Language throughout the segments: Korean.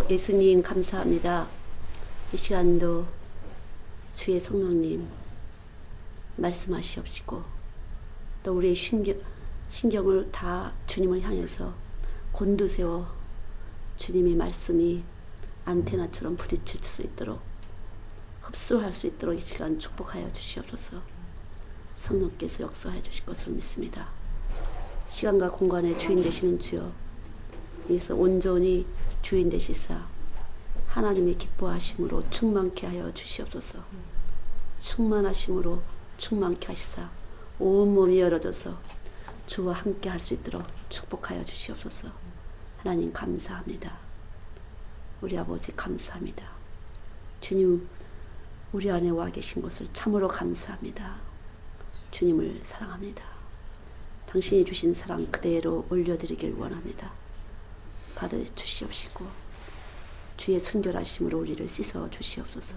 예수님 감사합니다. 이 시간도 주의 성령님 말씀하시옵시고 또 우리의 신경을 다 주님을 향해서 곤두세워 주님의 말씀이 안테나처럼 부딪힐 수 있도록 흡수할 수 있도록 이 시간 축복하여 주시옵소서. 성령께서 역사해 주실 것을 믿습니다. 시간과 공간의 주인 되시는 주여, 여기서 온전히 주인 되시사 하나님의 기뻐하심으로 충만케 하여 주시옵소서. 충만하심으로 충만케 하시사 온몸이 열어져서 주와 함께 할 수 있도록 축복하여 주시옵소서. 하나님 감사합니다. 우리 아버지 감사합니다. 주님 우리 안에 와 계신 것을 참으로 감사합니다. 주님을 사랑합니다. 당신이 주신 사랑 그대로 올려드리길 원합니다. 받아 주시옵시고 주의 순결하심으로 우리를 씻어 주시옵소서.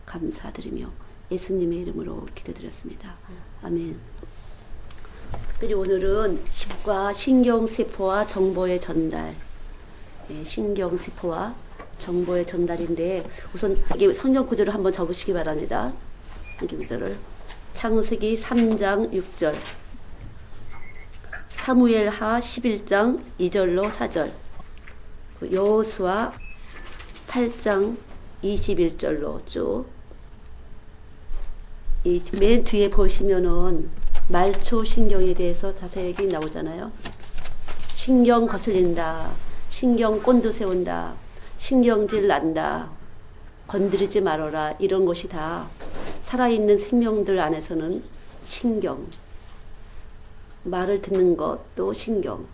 감사드리며 예수님의 이름으로 기도드렸습니다. 아멘. 특별히 오늘은 십과 신경세포와 정보의 전달, 신경세포와 정보의 전달인데, 우선 이게 성경 구절을 한번 적으시기 바랍니다. 성경 구절을 창세기 3장 6절, 사무엘하 11장 2절로 4절, 여호수아 8장 21절로 쭉. 이 맨 뒤에 보시면은 말초 신경에 대해서 자세하게 나오잖아요. 신경 거슬린다, 신경 꼰두 세운다, 신경질 난다, 건드리지 말아라, 이런 것이 다 살아있는 생명들 안에서는 신경, 말을 듣는 것도 신경,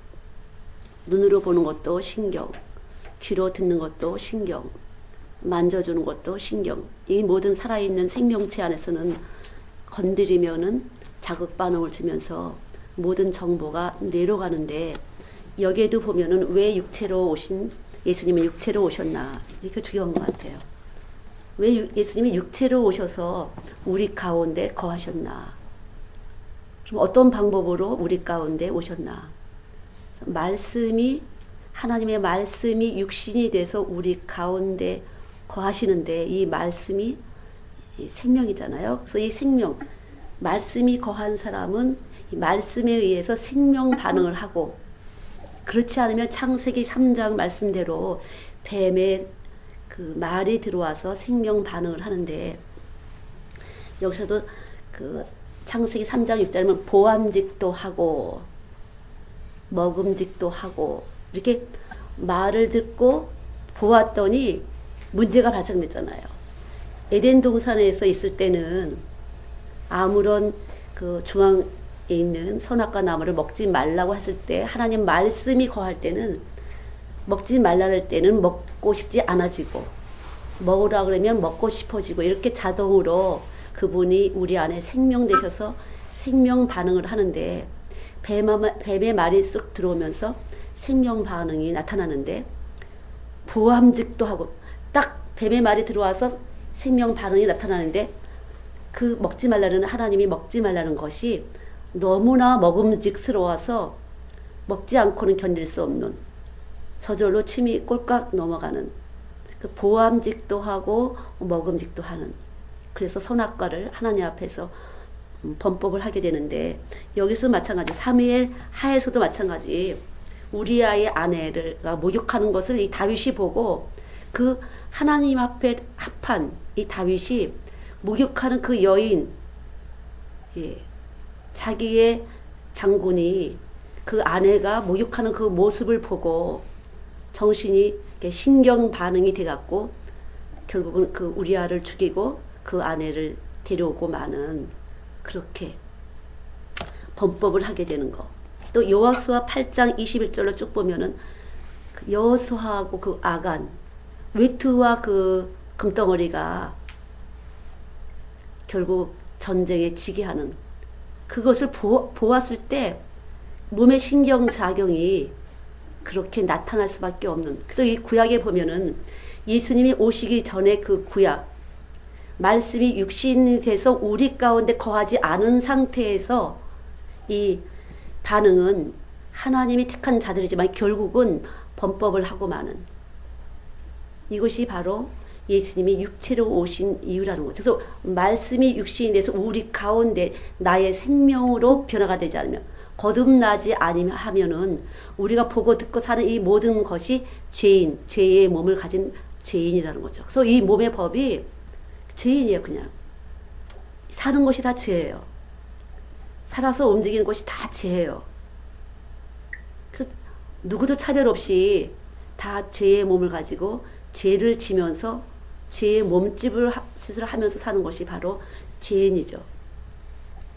눈으로 보는 것도 신경, 귀로 듣는 것도 신경, 만져주는 것도 신경. 이 모든 살아있는 생명체 안에서는 건드리면은 자극 반응을 주면서 모든 정보가 뇌로 가는데, 여기에도 보면은 왜 육체로 오신 예수님은 육체로 오셨나, 이게 중요한 것 같아요. 왜 예수님이 육체로 오셔서 우리 가운데 거하셨나, 좀 어떤 방법으로 우리 가운데 오셨나. 말씀이, 하나님의 말씀이 육신이 돼서 우리 가운데 거하시는데, 이 말씀이 생명이잖아요. 그래서 이 생명, 말씀이 거한 사람은 이 말씀에 의해서 생명 반응을 하고, 그렇지 않으면 창세기 3장 말씀대로 뱀의 그 말이 들어와서 생명 반응을 하는데, 여기서도 그 창세기 3장 6절이면 보암직도 하고 먹음직도 하고, 이렇게 말을 듣고 보았더니 문제가 발생됐잖아요. 에덴 동산에서 있을 때는 아무런 그 중앙에 있는 선악과 나무를 먹지 말라고 했을 때, 하나님 말씀이 거할 때는, 먹지 말라 할 때는 먹고 싶지 않아지고, 먹으라 그러면 먹고 싶어지고, 이렇게 자동으로 그분이 우리 안에 생명 되셔서 생명 반응을 하는데, 뱀의 말이 쑥 들어오면서 생명 반응이 나타나는데, 보암직도 하고, 딱 뱀의 말이 들어와서 생명 반응이 나타나는데, 그 먹지 말라는, 하나님이 먹지 말라는 것이 너무나 먹음직스러워서 먹지 않고는 견딜 수 없는, 저절로 침이 꼴깍 넘어가는, 그 보암직도 하고 먹음직도 하는, 그래서 선악과를 하나님 앞에서 범법을 하게 되는데, 여기서 마찬가지, 사무엘 하에서도 마찬가지, 우리아의 아내를 목욕하는 것을 이 다윗이 보고, 그 하나님 앞에 합한 이 다윗이 목욕하는 그 여인, 자기의 장군이 그 아내가 목욕하는 그 모습을 보고 정신이 신경 반응이 돼갖고 결국은 그 우리아를 죽이고 그 아내를 데려오고 마는, 그렇게 범법을 하게 되는 거. 또 여호수아 8장 21절로 쭉 보면은 여호수아하고 그 아간, 외투와 그 금덩어리가 결국 전쟁에 지게 하는, 그것을 보았을 때 몸의 신경작용이 그렇게 나타날 수밖에 없는. 그래서 이 구약에 보면은 예수님이 오시기 전에 그 구약, 말씀이 육신이 돼서 우리 가운데 거하지 않은 상태에서 이 반응은 하나님이 택한 자들이지만 결국은 범법을 하고 마는, 이것이 바로 예수님이 육체로 오신 이유라는 거죠. 그래서 말씀이 육신이 돼서 우리 가운데 나의 생명으로 변화가 되지 않으면, 거듭나지 아니면 하면은 우리가 보고 듣고 사는 이 모든 것이 죄의 몸을 가진 죄인이라는 거죠. 그래서 이 몸의 법이 죄인이에요. 그냥 사는 것이 다 죄예요. 살아서 움직이는 것이 다 죄예요. 그래서 누구도 차별 없이 다 죄의 몸을 가지고 죄를 지면서 죄의 몸집을 스스로 하면서 사는 것이 바로 죄인이죠.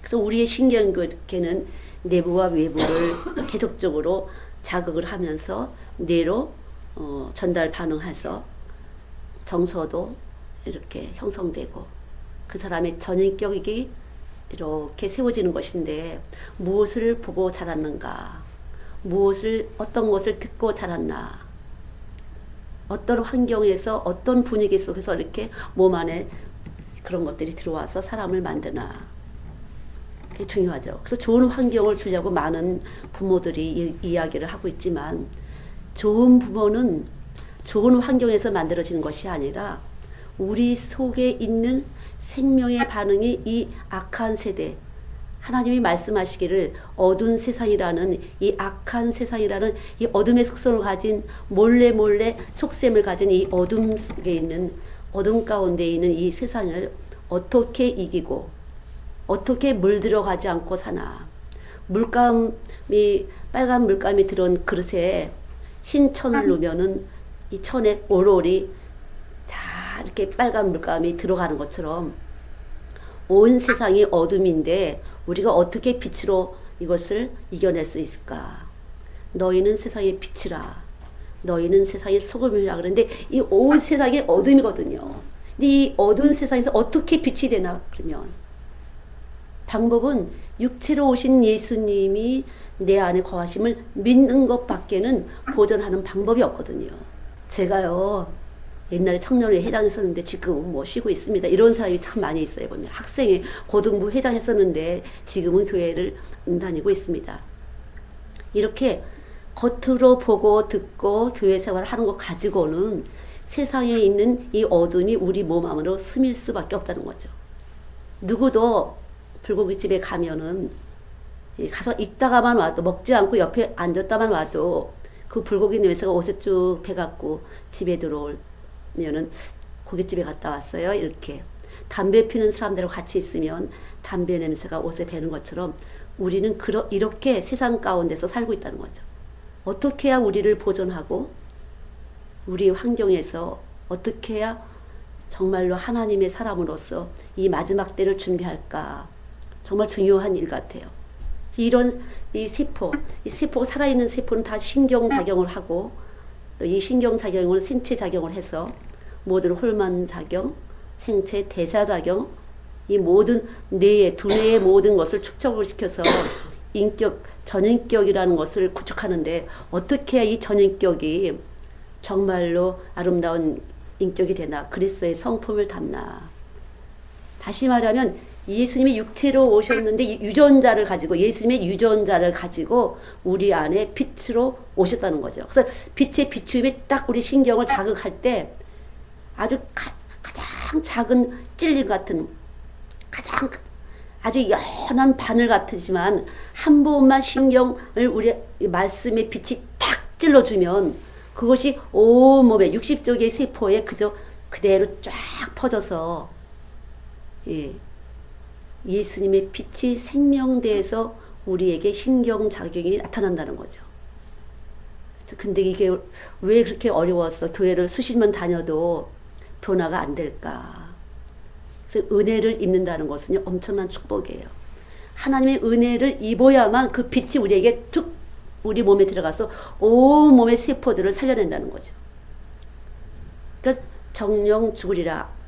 그래서 우리의 신경계는 내부와 외부를 계속적으로 자극을 하면서 뇌로 전달 반응해서 정서도 이렇게 형성되고 그 사람의 전인격이 이렇게 세워지는 것인데, 무엇을 보고 자랐는가, 어떤 것을 듣고 자랐나, 어떤 환경에서 어떤 분위기 속에서 이렇게 몸 안에 그런 것들이 들어와서 사람을 만드나, 그게 중요하죠. 그래서 좋은 환경을 주려고 많은 부모들이 이야기를 하고 있지만, 좋은 부모는 좋은 환경에서 만들어지는 것이 아니라 우리 속에 있는 생명의 반응이 이 악한 세대, 하나님이 말씀하시기를 어두운 세상이라는 이 악한 세상이라는 이 어둠의 속성을 가진 몰래 속셈을 가진 이 어둠 속에 있는, 어둠 가운데 있는 이 세상을 어떻게 이기고 어떻게 물들어가지 않고 사나. 빨간 물감이 들어온 그릇에 흰 천을 놓으면은 이 천에 오롤이 다 이렇게 빨간 물감이 들어가는 것처럼 온 세상이 어둠인데 우리가 어떻게 빛으로 이것을 이겨낼 수 있을까? 너희는 세상의 빛이라. 너희는 세상의 소금이라. 그런데 이 온 세상이 어둠이거든요. 근데 이 어두운 세상에서 어떻게 빛이 되나? 그러면 방법은 육체로 오신 예수님이 내 안에 거하심을 믿는 것밖에는 보존하는 방법이 없거든요. 제가요, 옛날에 청년회 회장했었는데 지금은 뭐 쉬고 있습니다. 이런 사람이 참 많이 있어요. 보면 학생회 고등부 회장했었는데 지금은 교회를 다니고 있습니다. 이렇게 겉으로 보고 듣고 교회 생활하는 것 가지고는 세상에 있는 이 어둠이 우리 몸 안으로 스밀 수밖에 없다는 거죠. 누구도 불고기집에 가면은 가서 있다가만 와도, 먹지 않고 옆에 앉았다만 와도 그 불고기 냄새가 옷에 쭉 배갖고 집에 들어오면은 고깃집에 갔다 왔어요. 이렇게 담배 피는 사람들하고 같이 있으면 담배 냄새가 옷에 배는 것처럼 우리는 이렇게 세상 가운데서 살고 있다는 거죠. 어떻게 해야 우리를 보존하고 우리 환경에서 어떻게 해야 정말로 하나님의 사람으로서 이 마지막 때를 준비할까, 정말 중요한 일 같아요. 이런 이 세포가 살아있는 세포는 다 신경작용을 하고, 또 이 신경작용은 생체작용을 해서 모든 호르몬작용, 생체 대사작용, 이 모든 두뇌의 모든 것을 축적을 시켜서 전인격이라는 것을 구축하는데, 어떻게 해야 이 전인격이 정말로 아름다운 인격이 되나, 그리스도의 성품을 담나. 다시 말하면 예수님이 육체로 오셨는데 예수님의 유전자를 가지고 우리 안에 빛으로 오셨다는 거죠. 그래서 빛의 비춤이 딱 우리 신경을 자극할 때 아주 가장 작은 찔림 같은, 아주 연한 바늘 같지만 한 번만 신경을 우리 말씀의 빛이 탁 찔러주면 그것이 온몸에 60쪽의 세포에 그대로 쫙 퍼져서 예수님의 빛이 생명대에서 우리에게 신경작용이 나타난다는 거죠. 근데 이게 왜 그렇게 어려워서 교회를 수십년 다녀도 변화가 안 될까? 그래서 은혜를 입는다는 것은 엄청난 축복이에요. 하나님의 은혜를 입어야만 그 빛이 우리에게 우리 몸에 들어가서 온 몸의 세포들을 살려낸다는 거죠. 그러니까 정령 죽으리라.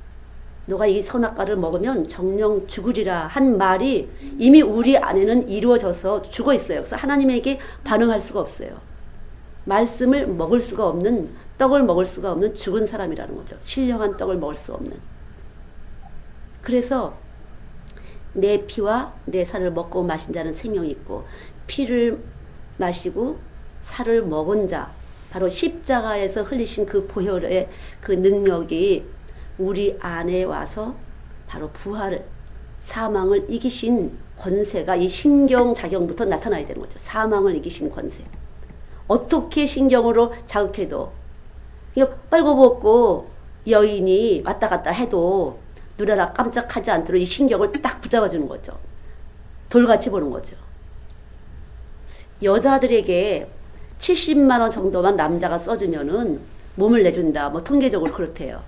너가 이 선악과를 먹으면 정령 죽으리라 한 말이 이미 우리 안에는 이루어져서 죽어 있어요. 그래서 하나님에게 반응할 수가 없어요. 말씀을 먹을 수가 없는, 떡을 먹을 수가 없는 죽은 사람이라는 거죠. 신령한 떡을 먹을 수 없는. 그래서 내 피와 내 살을 먹고 마신 자는 생명이 있고, 피를 마시고 살을 먹은 자, 바로 십자가에서 흘리신 그 보혈의 그 능력이 우리 안에 와서 바로 부활을, 사망을 이기신 권세가 이 신경작용부터 나타나야 되는 거죠. 사망을 이기신 권세. 어떻게 신경으로 자극해도, 빨고벗고 여인이 왔다 갔다 해도 눈하나 깜짝하지 않도록 이 신경을 딱 붙잡아주는 거죠. 돌같이 보는 거죠. 여자들에게 70만 원 정도만 남자가 써주면은 몸을 내준다. 뭐 통계적으로 그렇대요.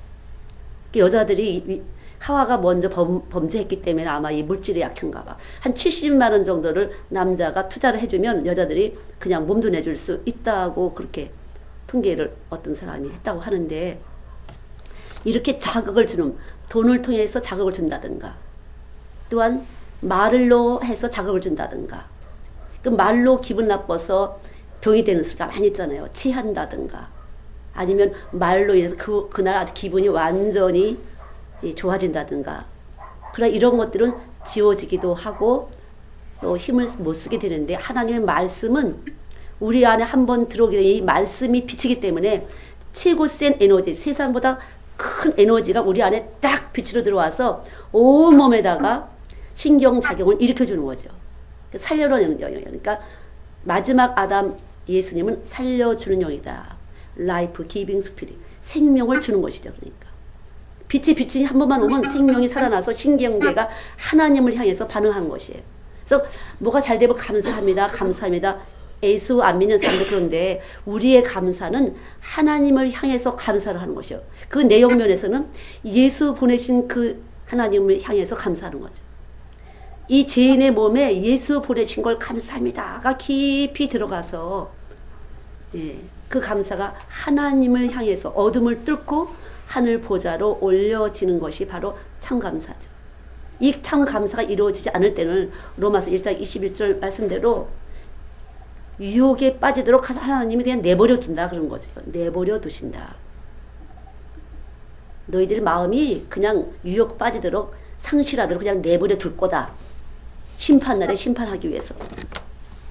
여자들이 하와가 먼저 범죄했기 때문에 아마 이 물질이 약한가 봐. 한 70만 원 정도를 남자가 투자를 해주면 여자들이 그냥 몸도 내줄 수 있다고 그렇게 통계를 어떤 사람이 했다고 하는데, 이렇게 자극을 주는, 돈을 통해서 자극을 준다든가, 또한 말로 해서 자극을 준다든가, 그 말로 기분 나빠서 병이 되는 수가 많이 있잖아요. 체한다든가, 아니면 말로 인해서 그날 아주 기분이 완전히 좋아진다든가. 그러나 이런 것들은 지워지기도 하고 또 힘을 못 쓰게 되는데, 하나님의 말씀은 우리 안에 한번 들어오게 되면 이 말씀이 비치기 때문에 최고 센 에너지, 세상보다 큰 에너지가 우리 안에 딱 빛으로 들어와서 온 몸에다가 신경작용을 일으켜주는 거죠. 살려내는 영이에요. 그러니까 마지막 아담 예수님은 살려주는 영이다. 라이프 기빙 스피릿, 생명을 주는 것이죠. 그러니까 빛이 한 번만 오면 생명이 살아나서 신경계가 하나님을 향해서 반응하는 것이에요. 그래서 뭐가 잘 되면 감사합니다. 감사합니다. 예수 안 믿는 사람들. 그런데 우리의 감사는 하나님을 향해서 감사를 하는 것이요. 그 내용 면에서는 예수 보내신 그 하나님을 향해서 감사하는 거죠. 이 죄인의 몸에 예수 보내신 걸 감사합니다가 깊이 들어가서, 예, 그 감사가 하나님을 향해서 어둠을 뚫고 하늘 보좌로 올려지는 것이 바로 참감사죠. 이 참감사가 이루어지지 않을 때는 로마서 1장 21절 말씀대로 유혹에 빠지도록 하나님이 그냥 내버려 둔다 그런 거죠. 내버려 두신다. 너희들 마음이 그냥 유혹 빠지도록 상실하도록 그냥 내버려 둘 거다. 심판날에 심판하기 위해서.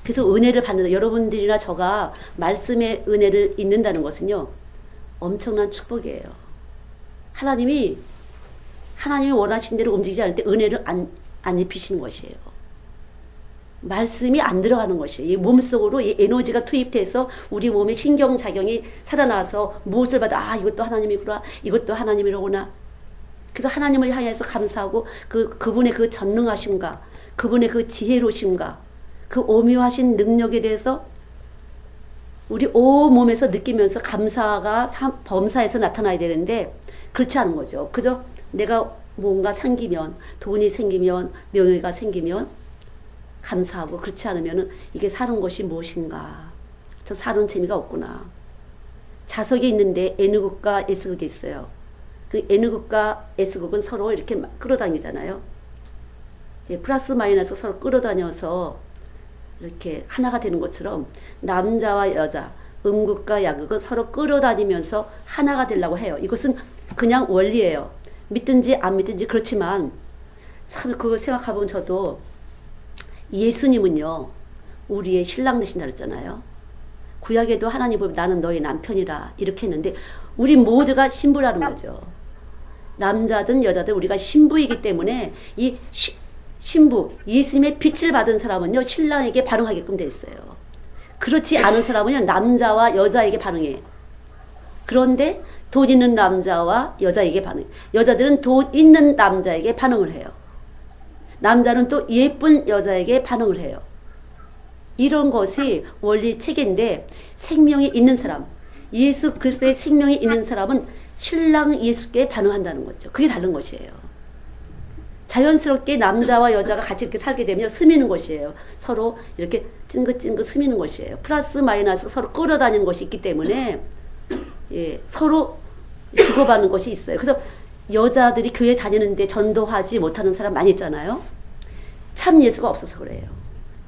그래서 은혜를 받는다. 여러분들이나 저가 말씀의 은혜를 입는다는 것은요, 엄청난 축복이에요. 하나님이 원하신 대로 움직이지 않을 때 은혜를 안 입히시는 것이에요. 말씀이 안 들어가는 것이에요. 이 몸속으로 이 에너지가 투입돼서 우리 몸의 신경작용이 살아나서 무엇을 봐도, 아, 이것도 하나님이구나, 이것도 하나님이로구나. 그래서 하나님을 향해서 감사하고 그분의 그 전능하심과 그분의 그 지혜로우심과 그 오묘하신 능력에 대해서 우리 온 몸에서 느끼면서 감사가 범사에서 나타나야 되는데 그렇지 않은 거죠. 그저 내가 뭔가 생기면, 돈이 생기면, 명예가 생기면 감사하고, 그렇지 않으면 이게 사는 것이 무엇인가, 저 사는 재미가 없구나. 자석이 있는데 N극과 S극이 있어요. 그 N극과 S극은 서로 이렇게 끌어당기잖아요. 예, 플러스 마이너스 서로 끌어다녀서 이렇게 하나가 되는 것처럼 남자와 여자, 음극과 양극은 서로 끌어다니면서 하나가 되려고 해요. 이것은 그냥 원리예요. 믿든지 안 믿든지. 그렇지만 참 그거 생각해보면 저도, 예수님은요 우리의 신랑 되신다 그랬잖아요. 구약에도 하나님 보면 나는 너의 남편이라 이렇게 했는데, 우리 모두가 신부라는 거죠. 남자든 여자든 우리가 신부이기 때문에 이 신부, 예수님의 빛을 받은 사람은요 신랑에게 반응하게끔 돼 있어요. 그렇지 않은 사람은요 남자와 여자에게 반응해요. 그런데 돈 있는 남자와 여자에게 반응해요. 여자들은 돈 있는 남자에게 반응을 해요. 남자는 또 예쁜 여자에게 반응을 해요. 이런 것이 원리 체계인데, 생명이 있는 사람, 예수 그리스도의 생명이 있는 사람은 신랑 예수께 반응한다는 거죠. 그게 다른 것이에요. 자연스럽게 남자와 여자가 같이 이렇게 살게 되면 스미는 것이에요. 서로 이렇게 찡긋찡긋 스미는 것이에요. 플러스 마이너스 서로 끌어다니는 것이 있기 때문에, 예, 서로 주고받는 것이 있어요. 그래서 여자들이 교회 다니는데 전도하지 못하는 사람 많이 있잖아요. 참 예수가 없어서 그래요.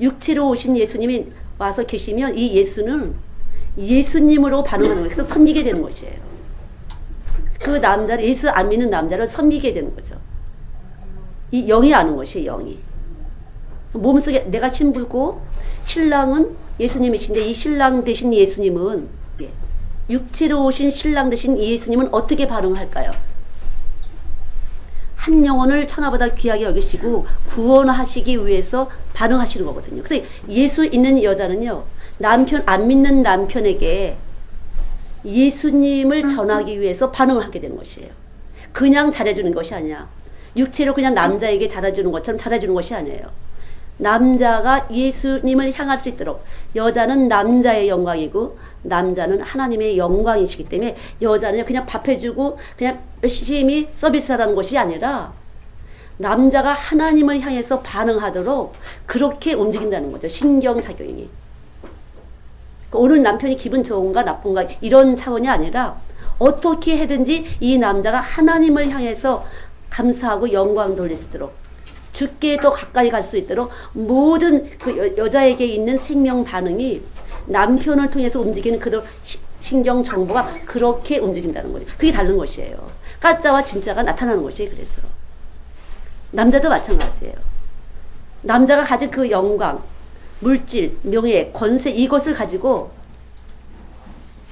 육체로 오신 예수님이 와서 계시면 이 예수는 예수님으로 반응하는 거예요. 그래서 섬기게 되는 것이에요. 그 남자를, 예수 안 믿는 남자를 섬기게 되는 거죠. 이 영이 아는 것이에요. 영이. 몸속에 내가 신부고 신랑은 예수님이신데, 이 신랑 대신 예수님은, 예, 육체로 오신 신랑 되신 예수님은 어떻게 반응할까요? 한 영혼을 천하보다 귀하게 여기시고 구원하시기 위해서 반응하시는 거거든요. 그래서 예수 있는 여자는요, 안 믿는 남편에게 예수님을 전하기 위해서 반응을 하게 되는 것이에요. 그냥 잘해주는 것이 아니야. 육체로 그냥 남자에게 잘해주는 것처럼 잘해주는 것이 아니에요. 남자가 예수님을 향할 수 있도록, 여자는 남자의 영광이고 남자는 하나님의 영광이시기 때문에 여자는 그냥 밥 해주고 그냥 열심히 서비스하라는 것이 아니라 남자가 하나님을 향해서 반응하도록 그렇게 움직인다는 거죠. 신경작용이. 오늘 남편이 기분 좋은가 나쁜가 이런 차원이 아니라 어떻게 해든지 이 남자가 하나님을 향해서 감사하고 영광 돌릴 수 있도록, 주께 더 가까이 갈 수 있도록 모든 그 여자에게 있는 생명 반응이 남편을 통해서 움직이는 그 신경 정보가 그렇게 움직인다는 거죠. 그게 다른 것이에요. 가짜와 진짜가 나타나는 것이에요. 그래서 남자도 마찬가지예요. 남자가 가진 그 영광, 물질, 명예, 권세 이것을 가지고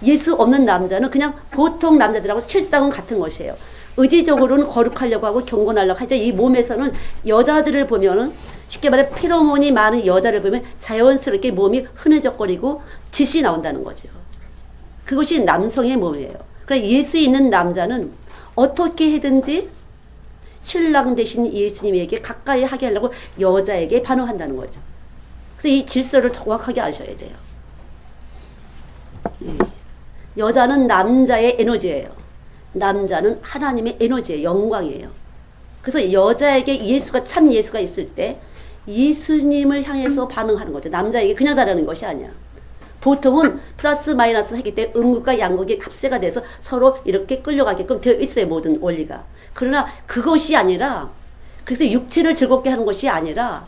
예수 없는 남자는 그냥 보통 남자들하고 실상은 같은 것이에요. 의지적으로는 거룩하려고 하고 경건하려고 하죠. 이 몸에서는 여자들을 보면은 쉽게 말해 페로몬이 많은 여자를 보면 자연스럽게 몸이 흐느적거리고 짓이 나온다는 거죠. 그것이 남성의 몸이에요. 그러니까 예수 있는 남자는 어떻게 해든지 신랑 되신 예수님에게 가까이 하게 하려고 여자에게 반응한다는 거죠. 그래서 이 질서를 정확하게 아셔야 돼요. 여자는 남자의 에너지예요. 남자는 하나님의 에너지예요. 영광이에요. 그래서 여자에게 예수가 참 예수가 있을 때 예수님을 향해서 반응하는 거죠. 남자에게 그냥 잘하는 것이 아니야. 보통은 플러스 마이너스 하기 때문에 음극과 양극이 합세가 돼서 서로 이렇게 끌려가게끔 되어 있어요. 모든 원리가. 그러나 그것이 아니라, 그래서 육체를 즐겁게 하는 것이 아니라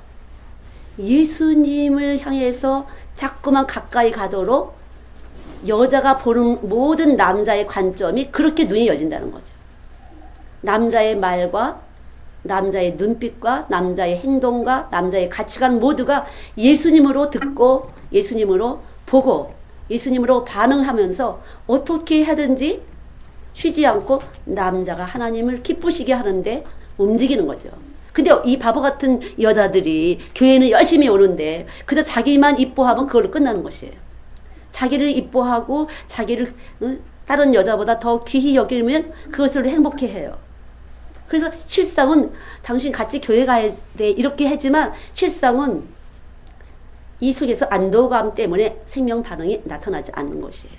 예수님을 향해서 자꾸만 가까이 가도록 여자가 보는 모든 남자의 관점이 그렇게 눈이 열린다는 거죠. 남자의 말과 남자의 눈빛과 남자의 행동과 남자의 가치관 모두가 예수님으로 듣고 예수님으로 보고 예수님으로 반응하면서 어떻게 하든지 쉬지 않고 남자가 하나님을 기쁘시게 하는데 움직이는 거죠. 근데 이 바보 같은 여자들이 교회는 열심히 오는데 그저 자기만 이뻐하면 그걸로 끝나는 것이에요. 자기를 이뻐하고 자기를 다른 여자보다 더 귀히 여기면 그것으로 행복해해요. 그래서 실상은 당신 같이 교회 가야 돼 이렇게 하지만 실상은 이 속에서 안도감 때문에 생명 반응이 나타나지 않는 것이에요.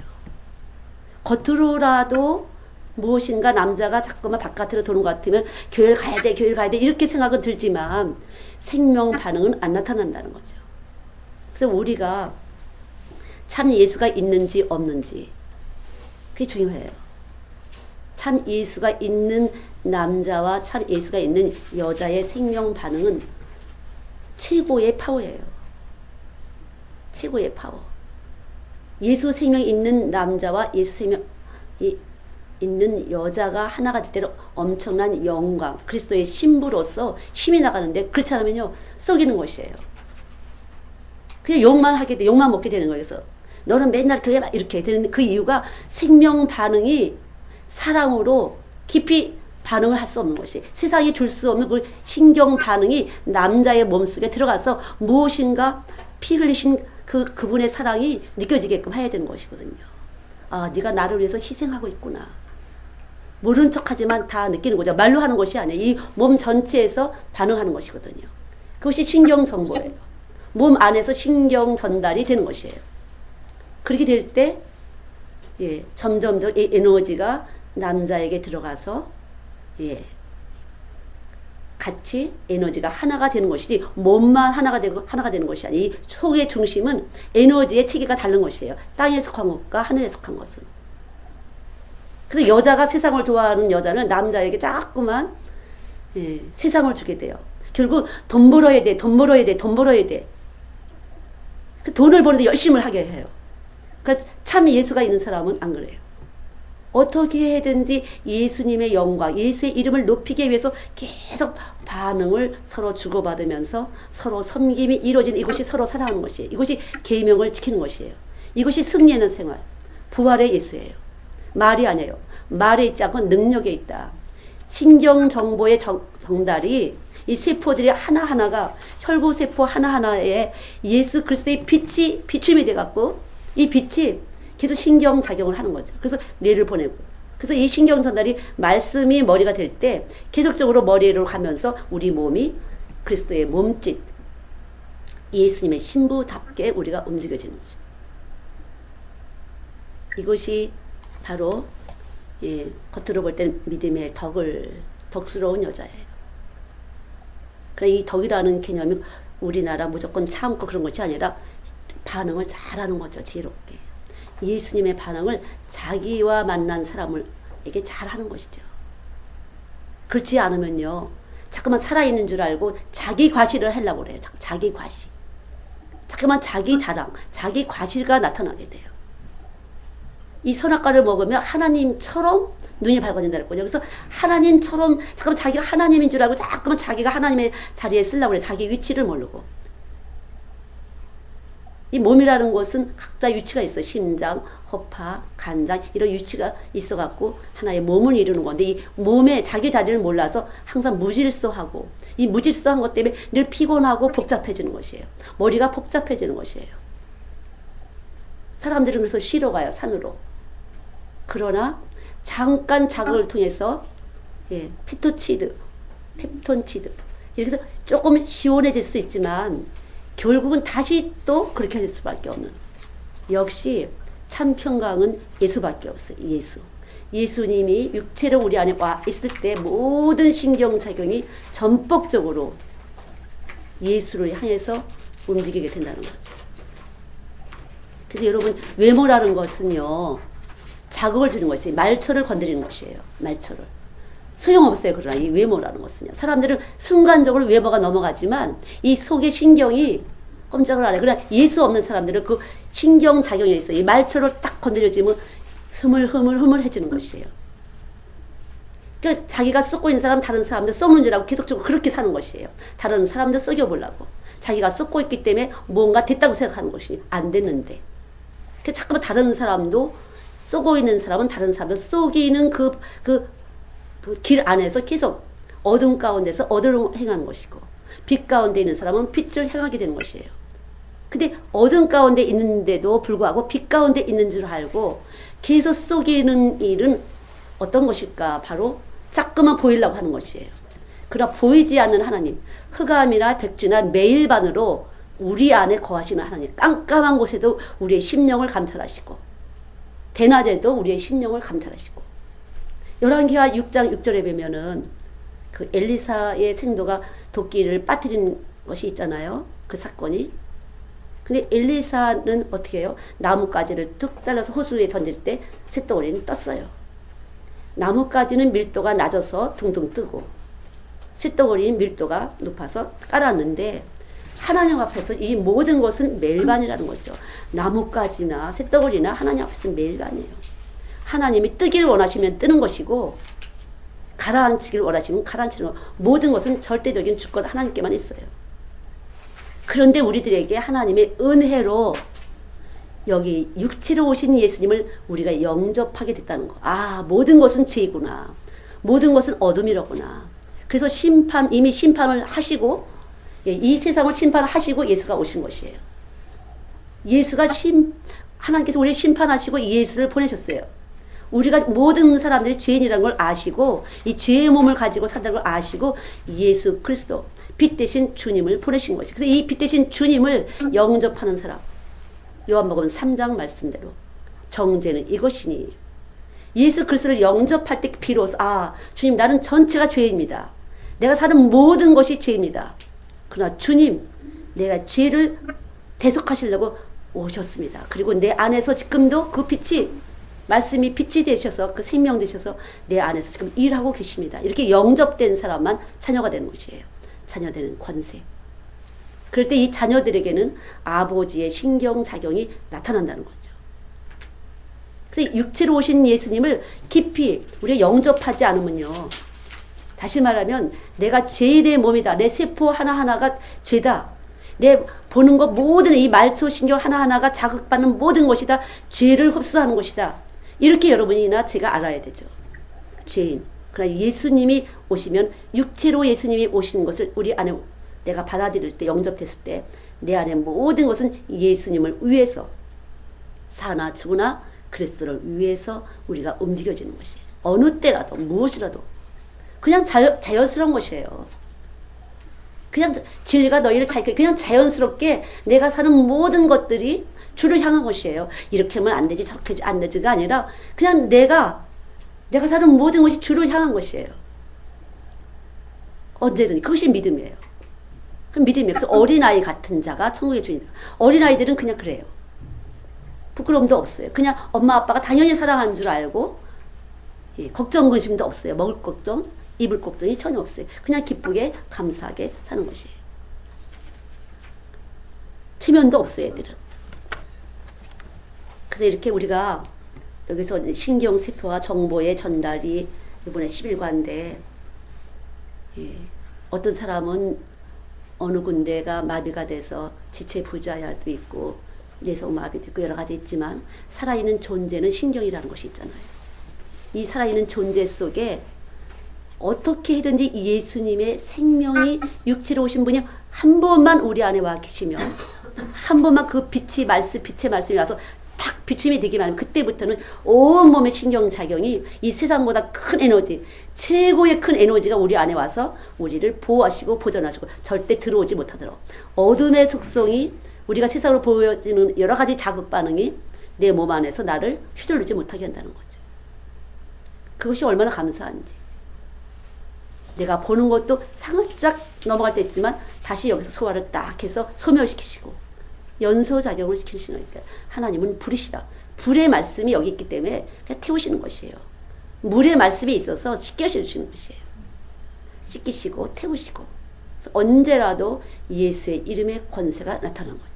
겉으로라도 무엇인가 남자가 자꾸만 바깥으로 도는 것 같으면 교회를 가야 돼 교회를 가야 돼 이렇게 생각은 들지만 생명 반응은 안 나타난다는 거죠. 그래서 우리가 참 예수가 있는지 없는지 그게 중요해요. 참 예수가 있는 남자와 참 예수가 있는 여자의 생명 반응은 최고의 파워예요. 최고의 파워. 예수 생명 있는 남자와 예수 생명 있는 여자가 하나가 될 때로 엄청난 영광, 그리스도의 신부로서 힘이 나가는데 그렇지 않으면요 썩이는 것이에요. 그냥 욕만 하게 돼, 욕만 먹게 되는 거예요. 그래서 너는 맨날 교회 막 이렇게 되는 그 이유가 생명 반응이 사랑으로 깊이 반응을 할 수 없는 것이 세상이 줄 수 없는 그 신경 반응이 남자의 몸속에 들어가서 무엇인가 피 흘리신 그분의 사랑이 느껴지게끔 해야 되는 것이거든요. 아, 네가 나를 위해서 희생하고 있구나. 모르는 척하지만 다 느끼는 거죠. 말로 하는 것이 아니에요. 이 몸 전체에서 반응하는 것이거든요. 그것이 신경 정보예요. 몸 안에서 신경 전달이 되는 것이에요. 그렇게 될 때 점점 이 에너지가 남자에게 들어가서 같이 에너지가 하나가 되는 것이지 몸만 하나가 되는 것이 아니에요. 이 속의 중심은 에너지의 체계가 다른 것이에요. 땅에 속한 것과 하늘에 속한 것은. 그래서 여자가 세상을 좋아하는 여자는 남자에게 자꾸만 세상을 주게 돼요. 결국 돈 벌어야 돼, 돈 벌어야 돼, 돈 벌어야 돼. 그 돈을 버는데 열심히 하게 해요. 그래서 참 예수가 있는 사람은 안 그래요. 어떻게 해든지 예수님의 영광, 예수의 이름을 높이기 위해서 계속 반응을 서로 주고받으면서 서로 섬김이 이루어지는 이것이 서로 사랑하는 것이에요. 이것이 계명을 지키는 것이에요. 이것이 승리하는 생활. 부활의 예수예요. 말이 아니에요. 말에 있지 않고 능력에 있다. 신경정보의 정달이 이 세포들이 하나하나가 혈구세포 하나하나에 예수 그리스도의 빛이 비춤이 돼갖고 이 빛이 계속 신경작용을 하는 거죠. 그래서 뇌를 보내고 그래서 이 신경전달이 말씀이 머리가 될 때 계속적으로 머리로 가면서 우리 몸이 그리스도의 몸짓 예수님의 신부답게 우리가 움직여지는 거죠. 이것이 바로 겉으로 볼 때는 믿음의 덕스러운 여자예요. 그러니까 이 덕이라는 개념이 우리나라 무조건 참고 그런 것이 아니라 반응을 잘하는 거죠. 지혜롭게. 예수님의 반응을 자기와 만난 사람에게 잘하는 것이죠. 그렇지 않으면요. 자꾸만 살아있는 줄 알고 자기 과시를 하려고 그래요. 자기 과시. 자꾸만 자기 자랑, 자기 과시가 나타나게 돼요. 이 선악과를 먹으면 하나님처럼 눈이 밝아진다는 거죠. 그래서 하나님처럼 잠깐만 자기가 하나님인 줄 알고 자꾸만 자기가 하나님의 자리에 쓰려고 그래요. 자기 위치를 모르고. 이 몸이라는 것은 각자 위치가 있어요. 심장, 허파, 간장 이런 위치가 있어갖고 하나의 몸을 이루는 건데 이 몸에 자기 자리를 몰라서 항상 무질서하고 이 무질서한 것 때문에 늘 피곤하고 복잡해지는 것이에요. 머리가 복잡해지는 것이에요. 사람들은 그래서 쉬러 가요. 산으로. 그러나 잠깐 자극을 통해서 펩톤치드 이렇게 해서 조금 시원해질 수 있지만 결국은 다시 또 그렇게 될 수밖에 없는. 역시 참 평강은 예수밖에 없어요. 예수님이 육체로 우리 안에 와 있을 때 모든 신경작용이 전폭적으로 예수를 향해서 움직이게 된다는 거죠. 그래서 여러분 외모라는 것은요. 자극을 주는 것이에요. 말초를 건드리는 것이에요. 말초를. 소용없어요. 그러나 이 외모라는 것은요. 사람들은 순간적으로 외모가 넘어가지만 이 속의 신경이 꼼짝을 안 해요. 그러나 예수 없는 사람들은 그 신경작용에 있어요. 이 말초를 딱 건드려주면 흐물흐물해지는 것이에요. 그러니까 자기가 쏟고 있는 사람 다른 사람들 쏟는 줄 알고 계속적으로 그렇게 사는 것이에요. 다른 사람들 속여보려고. 자기가 쏟고 있기 때문에 뭔가 됐다고 생각하는 것이 안 됐는데. 그래서 자꾸만 다른 사람도 쏘고 있는 사람은 다른 사람을 쏘기는 그 길 안에서 계속 어둠 가운데서 어둠을 행하는 것이고 빛 가운데 있는 사람은 빛을 행하게 되는 것이에요. 근데 어둠 가운데 있는데도 불구하고 빛 가운데 있는 줄 알고 계속 쏘기는 일은 어떤 것일까? 바로 자꾸만 보이려고 하는 것이에요. 그러나 보이지 않는 하나님, 흑암이나 백주나 매일반으로 우리 안에 거하시는 하나님, 깜깜한 곳에도 우리의 심령을 감찰하시고 대낮에도 우리의 심령을 감찰하시고 열왕기하 6장 6절에 보면은 그 엘리사의 생도가 도끼를 빠뜨린 것이 있잖아요. 그 사건이. 근데 엘리사는 어떻게 해요? 나뭇가지를 뚝 잘라서 호수에 던질 때 쇳덩어리는 떴어요. 나뭇가지는 밀도가 낮아서 둥둥 뜨고 쇳덩어리는 밀도가 높아서 깔았는데 하나님 앞에서 이 모든 것은 멜반이라는 거죠. 나뭇가지나 쇳덩어리나 하나님 앞에서는 멜반이에요. 하나님이 뜨기를 원하시면 뜨는 것이고 가라앉히기를 원하시면 가라앉히는 것. 모든 것은 절대적인 주권 하나님께만 있어요. 그런데 우리들에게 하나님의 은혜로 여기 육체로 오신 예수님을 우리가 영접하게 됐다는 거. 아, 모든 것은 죄이구나. 모든 것은 어둠이로구나. 그래서 이미 심판을 하시고 이 세상을 심판하시고 예수가 오신 것이에요. 하나님께서 우리를 심판하시고 예수를 보내셨어요. 우리가 모든 사람들이 죄인이라는 걸 아시고 이 죄의 몸을 가지고 산다는 걸 아시고 예수 그리스도 빛 대신 주님을 보내신 것이에요. 그래서 이 빛 대신 주님을 영접하는 사람 요한복음 3장 말씀대로 정죄는 이것이니 예수 그리스도를 영접할 때 비로소 주님 나는 전체가 죄입니다. 내가 사는 모든 것이 죄입니다. 그러나 주님 내가 죄를 대속하시려고 오셨습니다. 그리고 내 안에서 지금도 그 빛이 말씀이 빛이 되셔서 그 생명 되셔서 내 안에서 지금 일하고 계십니다. 이렇게 영접된 사람만 자녀가 되는 것이에요. 자녀되는 권세. 그럴 때 이 자녀들에게는 아버지의 신경작용이 나타난다는 거죠. 그래서 육체로 오신 예수님을 깊이 우리가 영접하지 않으면요. 다시 말하면 내가 죄인의 몸이다. 내 세포 하나하나가 죄다. 내 보는 것 모든 이 말초신경 하나하나가 자극받는 모든 것이 다 죄를 흡수하는 것이다. 이렇게 여러분이나 제가 알아야 되죠. 죄인. 그러나 예수님이 오시면 육체로 예수님이 오시는 것을 우리 안에 내가 받아들일 때, 영접했을 때 내 안에 모든 것은 예수님을 위해서 사나 죽으나 그리스도를 위해서 우리가 움직여지는 것이에요. 어느 때라도 무엇이라도 그냥 자연스러운 것이에요. 그냥 진리가 너희를 자유케 그냥 자연스럽게 내가 사는 모든 것들이 주를 향한 것이에요. 이렇게 하면 안 되지 저렇게 안 되지가 아니라 그냥 내가 사는 모든 것이 주를 향한 것이에요. 언제든지 그것이 믿음이에요. 그 믿음이에요. 그래서 어린아이 같은 자가 천국의 주인이다. 어린아이들은 그냥 그래요. 부끄러움도 없어요. 그냥 엄마 아빠가 당연히 사랑하는 줄 알고 걱정 근심도 없어요. 먹을 걱정 입을 걱정이 전혀 없어요. 그냥 기쁘게 감사하게 사는 것이에요. 체면도 없어요, 애들은. 그래서 이렇게 우리가 여기서 신경세포와 정보의 전달이 이번에 11과인데 어떤 사람은 어느 군데가 마비가 돼서 지체 부자야도 있고 뇌성 마비도 있고 여러 가지 있지만 살아있는 존재는 신경이라는 것이 있잖아요. 이 살아있는 존재 속에 어떻게 해든지 예수님의 생명이 육체로 오신 분이 한 번만 우리 안에 와 계시면 한 번만 그 빛의 말씀이 와서 탁 비춤이 되기만 하면 그때부터는 온몸의 신경작용이 이 세상보다 큰 에너지, 최고의 큰 에너지가 우리 안에 와서 우리를 보호하시고 보존하시고 절대 들어오지 못하도록 어둠의 속성이 우리가 세상으로 보여지는 여러 가지 자극 반응이 내 몸 안에서 나를 휘둘르지 못하게 한다는 거죠. 그것이 얼마나 감사한지. 내가 보는 것도 살짝 넘어갈 때 있지만 다시 여기서 소화를 딱 해서 소멸시키시고 연소작용을 시키시니까 하나님은 불이시다. 불의 말씀이 여기 있기 때문에 그냥 태우시는 것이에요. 물의 말씀이 있어서 씻겨주시는 것이에요. 씻기시고 태우시고 언제라도 예수의 이름의 권세가 나타나는 거죠.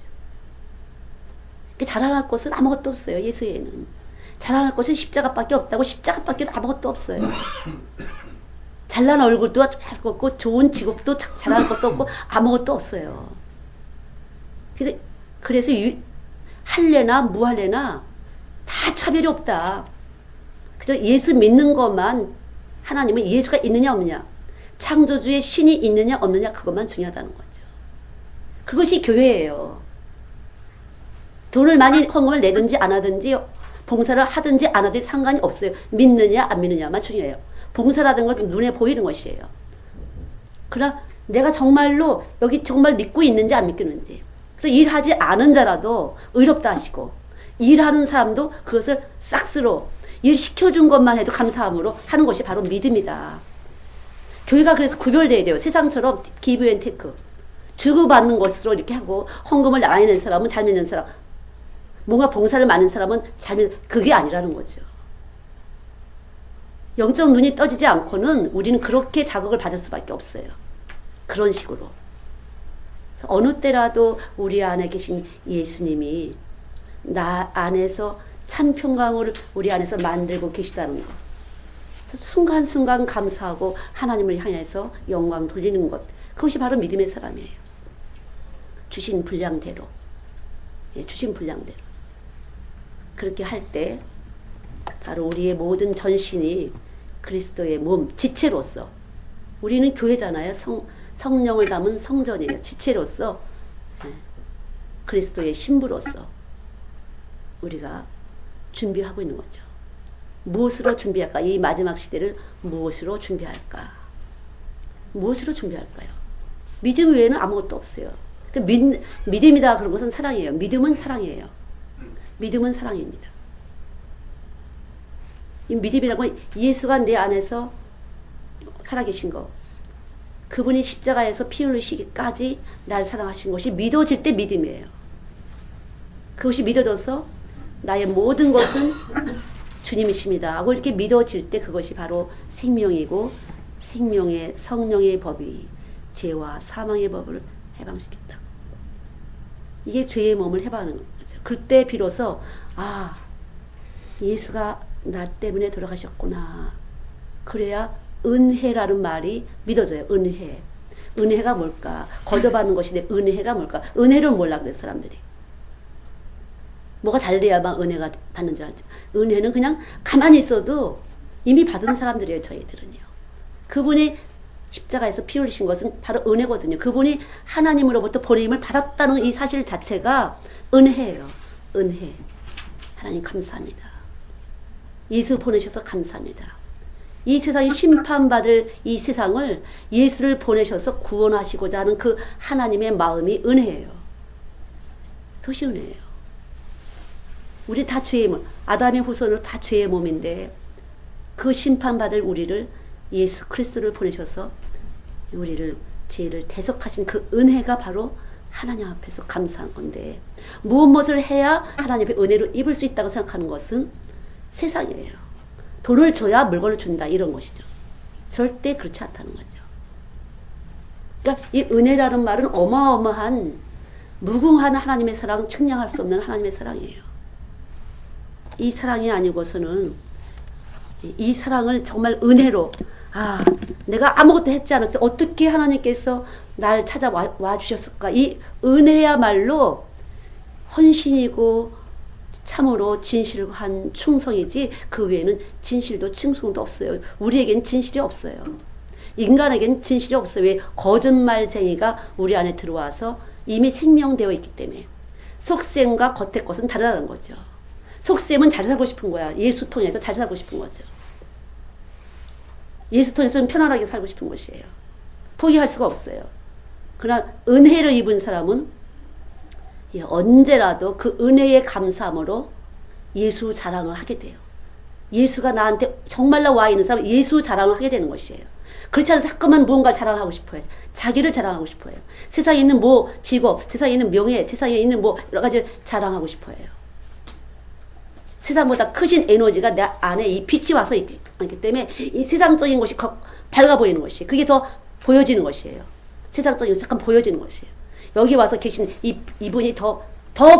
자랑할 것은 아무것도 없어요. 예수에는. 자랑할 것은 십자가밖에 없다고. 십자가밖에 아무것도 없어요. 잘난 얼굴도 할 것 없고 좋은 직업도 잘할 것도 없고 아무것도 없어요. 그래서 할래나 무할래나 다 차별이 없다. 그래서 예수 믿는 것만 하나님은 예수가 있느냐 없느냐 창조주의 신이 있느냐 없느냐 그것만 중요하다는 거죠. 그것이 교회예요. 돈을 많이 헌금을 내든지 안 하든지 봉사를 하든지 안 하든지 상관이 없어요. 믿느냐 안 믿느냐만 중요해요. 봉사라는 건 눈에 보이는 것이에요. 그러나 내가 정말로 여기 정말 믿고 있는지 안 믿겠는지. 그래서 일하지 않은 자라도 의롭다 하시고 일하는 사람도 그것을 싹스로 일 시켜준 것만 해도 감사함으로 하는 것이 바로 믿음이다. 교회가 그래서 구별돼야 돼요. 세상처럼 기브 앤 테크 주고받는 것으로 이렇게 하고 헌금을 많이 낸 사람은 잘 믿는 사람 뭔가 봉사를 많은 사람은 잘 믿는 그게 아니라는 거죠. 영적 눈이 떠지지 않고는 우리는 그렇게 자극을 받을 수밖에 없어요. 그런 식으로. 어느 때라도 우리 안에 계신 예수님이 나 안에서 참 평강을 우리 안에서 만들고 계시다는 것. 그래서 순간순간 감사하고 하나님을 향해서 영광 돌리는 것. 그것이 바로 믿음의 사람이에요. 주신 분량대로. 주신 분량대로. 그렇게 할 때 바로 우리의 모든 전신이 그리스도의 몸, 지체로서 우리는 교회잖아요. 성령을 담은 성전이에요. 지체로서 그리스도의 신부로서 우리가 준비하고 있는 거죠. 무엇으로 준비할까? 이 마지막 시대를 무엇으로 준비할까? 무엇으로 준비할까요? 믿음 외에는 아무것도 없어요. 믿음이다 그런 것은 사랑이에요. 믿음은 사랑이에요. 믿음은 사랑입니다. 이 믿음이라고 예수가 내 안에서 살아계신 거 그분이 십자가에서 피 흘리시기까지 날 사랑하신 것이 믿어질 때 믿음이에요. 그것이 믿어져서 나의 모든 것은 주님이십니다 하고 이렇게 믿어질 때 그것이 바로 생명이고 생명의 성령의 법이 죄와 사망의 법을 해방시켰다. 이게 죄의 몸을 해방하는 거죠. 그때 비로소 아 예수가 나 때문에 돌아가셨구나. 그래야 은혜라는 말이 믿어져요. 은혜. 은혜가 뭘까? 거저받는 것이 내 은혜가 뭘까? 은혜를 몰라 그래 사람들이. 뭐가 잘 돼야만 은혜가 받는 줄 알지. 은혜는 그냥 가만히 있어도 이미 받은 사람들이에요. 저희들은요. 그분이 십자가에서 피 흘리신 것은 바로 은혜거든요. 그분이 하나님으로부터 보내임을 받았다는 이 사실 자체가 은혜예요. 은혜. 하나님 감사합니다. 예수 보내셔서 감사합니다. 이 세상이 심판받을 이 세상을 예수를 보내셔서 구원하시고자 하는 그 하나님의 마음이 은혜예요. 그것이 은혜예요. 우리 다 죄의 몸, 아담의 후손으로 다 죄의 몸인데 그 심판받을 우리를 예수 그리스도를 보내셔서 우리를 죄를 대속하신 그 은혜가 바로 하나님 앞에서 감사한 건데 무엇을 해야 하나님의 은혜를 입을 수 있다고 생각하는 것은 세상이에요. 돈을 줘야 물건을 준다 이런 것이죠. 절대 그렇지 않다는 거죠. 그러니까 이 은혜라는 말은 어마어마한 무궁한 하나님의 사랑, 측량할 수 없는 하나님의 사랑이에요. 이 사랑이 아니고서는 이 사랑을 정말 은혜로 내가 아무것도 했지 않았어. 어떻게 하나님께서 날 찾아와 주셨을까. 이 은혜야말로 헌신이고 참으로 진실한 충성이지 그 외에는 진실도 충성도 없어요. 우리에겐 진실이 없어요. 인간에겐 진실이 없어요. 왜? 거짓말쟁이가 우리 안에 들어와서 이미 생명되어 있기 때문에. 속셈과 겉의 것은 다르다는 거죠. 속셈은 잘 살고 싶은 거야. 예수 통해서 잘 살고 싶은 거죠. 예수 통해서는 편안하게 살고 싶은 것이에요. 포기할 수가 없어요. 그러나 은혜를 입은 사람은 언제라도 그 은혜의 감사함으로 예수 자랑을 하게 돼요. 예수가 나한테 정말로 와 있는 사람은 예수 자랑을 하게 되는 것이에요. 그렇지 않아서 자꾸만 무언가를 자랑하고 싶어요. 자기를 자랑하고 싶어요. 세상에 있는 뭐 직업, 세상에 있는 명예, 세상에 있는 뭐 여러 가지를 자랑하고 싶어요. 세상보다 크신 에너지가 내 안에 이 빛이 와서 있기 때문에 이 세상적인 것이 밝아 보이는 것이 그게 더 보여지는 것이에요. 세상적인 것이 약간 보여지는 것이에요. 여기 와서 계신 이분이 더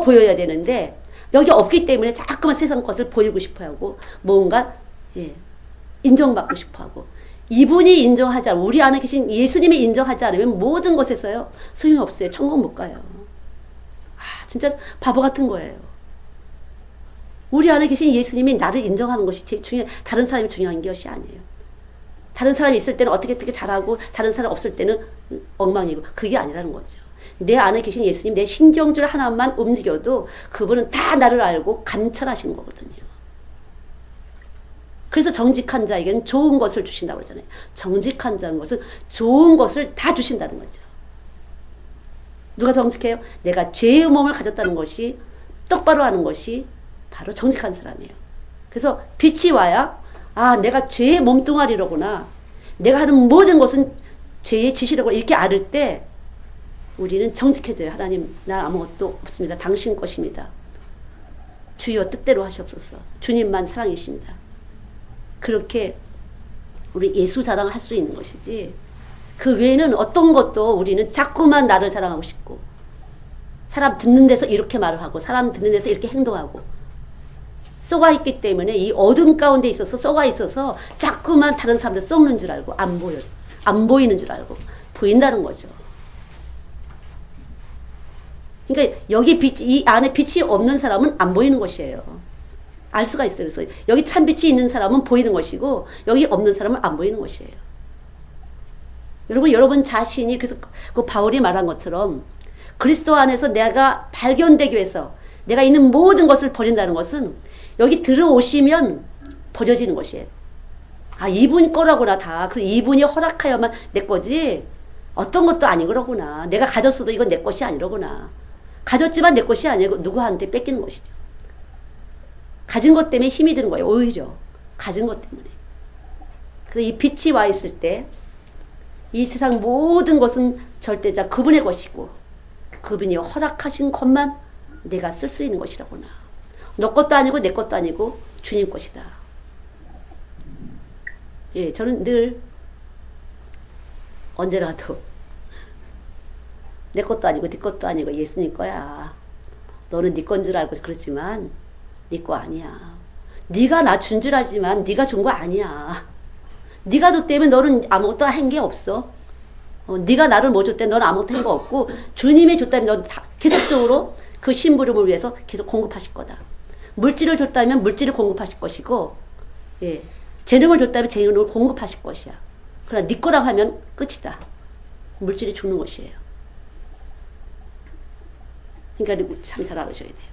보여야 되는데 여기 없기 때문에 자꾸만 세상 것을 보이고 싶어 하고 뭔가 인정받고 싶어 하고 이분이 인정하지 않으면 우리 안에 계신 예수님이 인정하지 않으면 모든 것에서요 소용이 없어요. 천국 못 가요. 진짜 바보 같은 거예요. 우리 안에 계신 예수님이 나를 인정하는 것이 제일 다른 사람이 중요한 것이 아니에요. 다른 사람이 있을 때는 어떻게 잘하고 다른 사람 없을 때는 엉망이고 그게 아니라는 거죠. 내 안에 계신 예수님 내 신경줄 하나만 움직여도 그분은 다 나를 알고 감찰하시는 거거든요. 그래서 정직한 자에게는 좋은 것을 주신다고 그러잖아요. 정직한 자는 것은 좋은 것을 다 주신다는 거죠. 누가 정직해요? 내가 죄의 몸을 가졌다는 것이 똑바로 하는 것이 바로 정직한 사람이에요. 그래서 빛이 와야 내가 죄의 몸뚱아리로구나. 내가 하는 모든 것은 죄의 짓이라고 이렇게 알을 때 우리는 정직해져요. 하나님 나 아무것도 없습니다. 당신 것입니다. 주여 뜻대로 하시옵소서. 주님만 사랑이십니다. 그렇게 우리 예수 자랑을 할 수 있는 것이지 그 외에는 어떤 것도 우리는 자꾸만 나를 자랑하고 싶고 사람 듣는 데서 이렇게 말을 하고 사람 듣는 데서 이렇게 행동하고 쏘가 있기 때문에 이 어둠 가운데 있어서 쏘가 있어서 자꾸만 다른 사람들 쏘는 줄 알고 안 보이는 줄 알고 보인다는 거죠. 그러니까 여기 이 안에 빛이 없는 사람은 안 보이는 것이에요. 알 수가 있어요. 그래서 여기 참 빛이 있는 사람은 보이는 것이고 여기 없는 사람은 안 보이는 것이에요. 여러분 자신이 그래서 그 바울이 말한 것처럼 그리스도 안에서 내가 발견되기 위해서 내가 있는 모든 것을 버린다는 것은 여기 들어오시면 버려지는 것이에요. 이분 거라구나 다. 그래서 이분이 허락하여만 내 거지 어떤 것도 아니더구나. 내가 가졌어도 이건 내 것이 아니더구나. 가졌지만 내 것이 아니고 누구한테 뺏기는 것이죠. 가진 것 때문에 힘이 드는 거예요. 오히려 가진 것 때문에. 그래서 이 빛이 와 있을 때 이 세상 모든 것은 절대자 그분의 것이고 그분이 허락하신 것만 내가 쓸 수 있는 것이라구나. 너 것도 아니고 내 것도 아니고 주님 것이다. 저는 늘 언제라도 내 것도 아니고 네 것도 아니고 예수님 거야. 너는 네 건 줄 알고 그렇지만 네 거 아니야. 네가 나 준 줄 알지만 네가 준 거 아니야. 네가 줬다면 너는 아무것도 한 게 없어. 네가 나를 뭐 줬대? 넌 아무것도 한 거 없고 주님이 줬다면 넌 계속적으로 그 심부름을 위해서 계속 공급하실 거다. 물질을 줬다면 물질을 공급하실 것이고, 예, 재능을 줬다면 재능을 공급하실 것이야. 그러나 네 거랑 하면 끝이다. 물질이 죽는 것이에요. 그러니까 참 잘 알으셔야 돼요.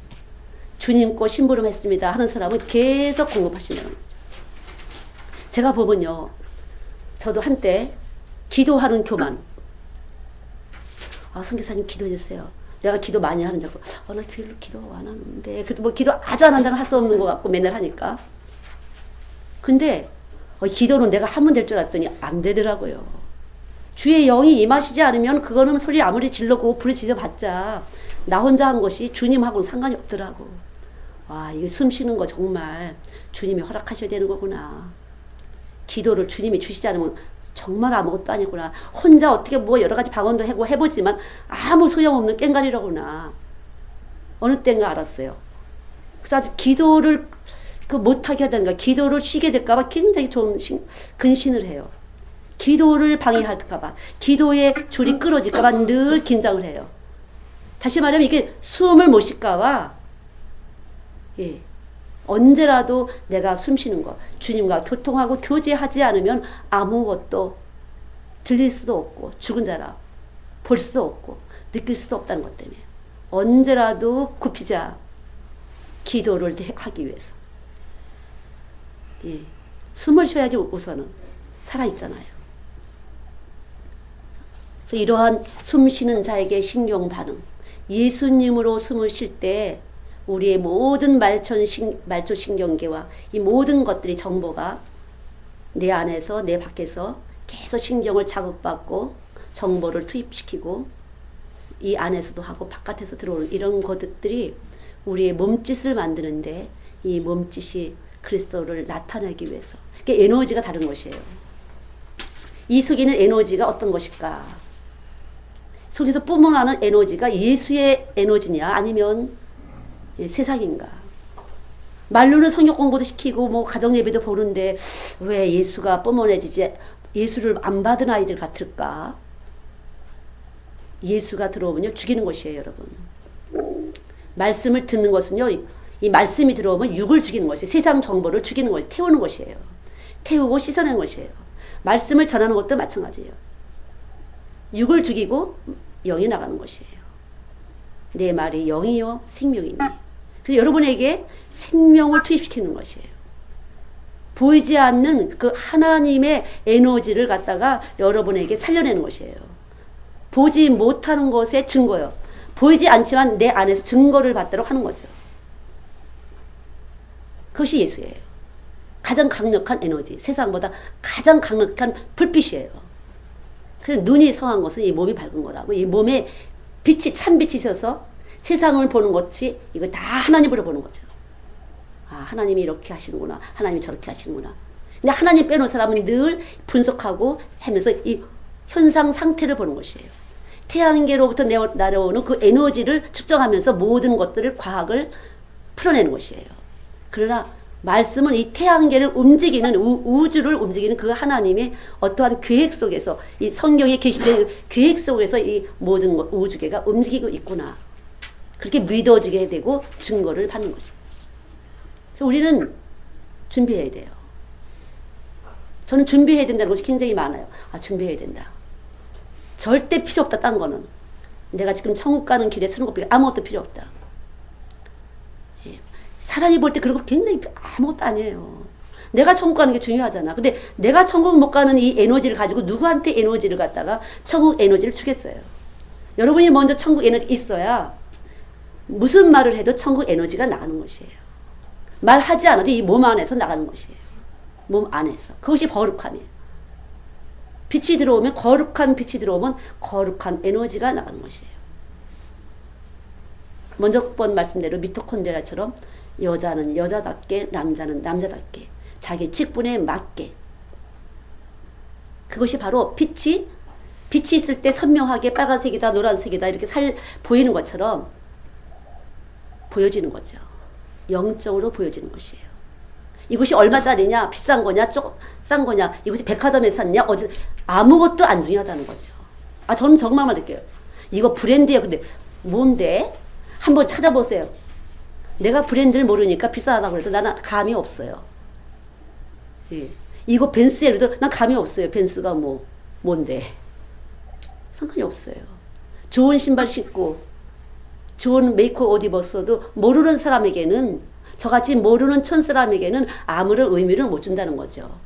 주님 거 심부름 했습니다 하는 사람은 계속 공급하신다는 거죠. 제가 보면요, 저도 한때 기도하는 교만, 선교사님 기도해주세요. 내가 기도 많이 하는 장소, 나 기도 안 하는데, 그래도 뭐 기도 아주 안 한다는 할 수 없는 것 같고 맨날 하니까. 근데 기도는 내가 하면 될 줄 알았더니 안 되더라고요. 주의 영이 임하시지 않으면 그거는 소리 아무리 질르고 부르짖어 봤자 나 혼자 한 것이 주님하고는 상관이 없더라고. 와, 이거 숨 쉬는 거 정말 주님이 허락하셔야 되는 거구나. 기도를 주님이 주시지 않으면 정말 아무것도 아니구나. 혼자 어떻게 뭐 여러 가지 방언도 해보지만 아무 소용없는 깽가리라구나. 어느 때인가 알았어요. 그래서 아주 기도를 못하게 하던가 기도를 쉬게 될까봐 굉장히 좀 근신을 해요. 기도를 방해할까봐, 기도의 줄이 끊어질까봐 늘 긴장을 해요. 다시 말하면 이게 숨을 못 쉴까봐, 예, 언제라도 내가 숨 쉬는 거, 주님과 교통하고 교제하지 않으면 아무것도 들릴 수도 없고, 죽은 자라 볼 수도 없고, 느낄 수도 없다는 것 때문에 언제라도 굽히자. 기도를 하기 위해서. 예, 숨을 쉬어야지 우선은 살아있잖아요. 그래서 이러한 숨 쉬는 자에게 신경 반응, 예수님으로 숨을 쉴 때 우리의 모든 말초 신경계와 이 모든 것들이 정보가 내 안에서 내 밖에서 계속 신경을 자극받고 정보를 투입시키고 이 안에서도 하고 바깥에서 들어오는 이런 것들이 우리의 몸짓을 만드는데 이 몸짓이 그리스도를 나타내기 위해서, 그게 에너지가 다른 것이에요. 이 속에는 에너지가 어떤 것일까? 속에서 뿜어나는 에너지가 예수의 에너지냐 아니면 세상인가? 말로는 성경 공부도 시키고 뭐 가정 예배도 보는데 왜 예수가 뿜어내지지, 예수를 안 받은 아이들 같을까? 예수가 들어오면요 죽이는 것이에요, 여러분. 말씀을 듣는 것은요, 이 말씀이 들어오면 육을 죽이는 것이에요. 세상 정보를 죽이는 것이에요. 태우는 것이에요. 태우고 씻어내는 것이에요. 말씀을 전하는 것도 마찬가지예요. 육을 죽이고 영이 나가는 것이에요. 내 말이 영이요 생명이니. 그래서 여러분에게 생명을 투입시키는 것이에요. 보이지 않는 그 하나님의 에너지를 갖다가 여러분에게 살려내는 것이에요. 보지 못하는 것의 증거요. 보이지 않지만 내 안에서 증거를 받도록 하는 거죠. 그것이 예수예요. 가장 강력한 에너지, 세상보다 가장 강력한 불빛이에요. 그래서 눈이 성한 것은 이 몸이 밝은 거라고. 이 몸에 빛이, 참 빛이 있어서 세상을 보는 것이 이거 다 하나님으로 보는 거죠. 하나님이 이렇게 하시는구나. 하나님이 저렇게 하시는구나. 근데 하나님 빼놓은 사람은 늘 분석하고 하면서 이 현상 상태를 보는 것이에요. 태양계로부터 날아오는 그 에너지를 측정하면서 모든 것들을, 과학을 풀어내는 것이에요. 그러나 말씀은 이 태양계를 움직이는, 우주를 움직이는 그 하나님의 어떠한 계획 속에서, 이 성경에 계시된 계획 속에서 이 모든 우주계가 움직이고 있구나. 그렇게 믿어지게 되고 증거를 받는 것이죠. 그래서 우리는 준비해야 돼요. 저는 준비해야 된다는 것이 굉장히 많아요. 준비해야 된다. 절대 필요 없다, 딴 거는. 내가 지금 천국 가는 길에 쓰는 것 빼고 아무것도 필요 없다. 사람이 볼 때 그런 거 굉장히 아무것도 아니에요. 내가 천국 가는 게 중요하잖아. 근데 내가 천국 못 가는 이 에너지를 가지고 누구한테 에너지를 갖다가 천국 에너지를 주겠어요. 여러분이 먼저 천국 에너지 있어야 무슨 말을 해도 천국 에너지가 나가는 것이에요. 말하지 않아도 이 몸 안에서 나가는 것이에요. 몸 안에서. 그것이 거룩함이에요. 빛이 들어오면, 거룩한 빛이 들어오면 거룩한 에너지가 나가는 것이에요. 먼저 번 말씀대로 미토콘드리아처럼 여자는 여자답게, 남자는 남자답게, 자기 직분에 맞게. 그것이 바로 빛이 있을 때 선명하게 빨간색이다, 노란색이다 이렇게 보이는 것처럼 보여지는 거죠. 영적으로 보여지는 것이에요. 이것이 얼마짜리냐, 비싼 거냐, 싼 거냐, 이것이 백화점에 샀냐, 아무것도 안 중요하다는 거죠. 저는 정말만 느껴요. 이거 브랜드예요. 근데 뭔데? 한번 찾아보세요. 내가 브랜드를 모르니까 비싸다고 해도 나는 감이 없어요. 예. 이거 벤츠에 그래도 난 감이 없어요. 벤츠가 뭔데? 상관이 없어요. 좋은 신발 신고 좋은 메이크업 옷 입었어도 모르는 사람에게는, 저같이 모르는 천 사람에게는 아무런 의미를 못 준다는 거죠.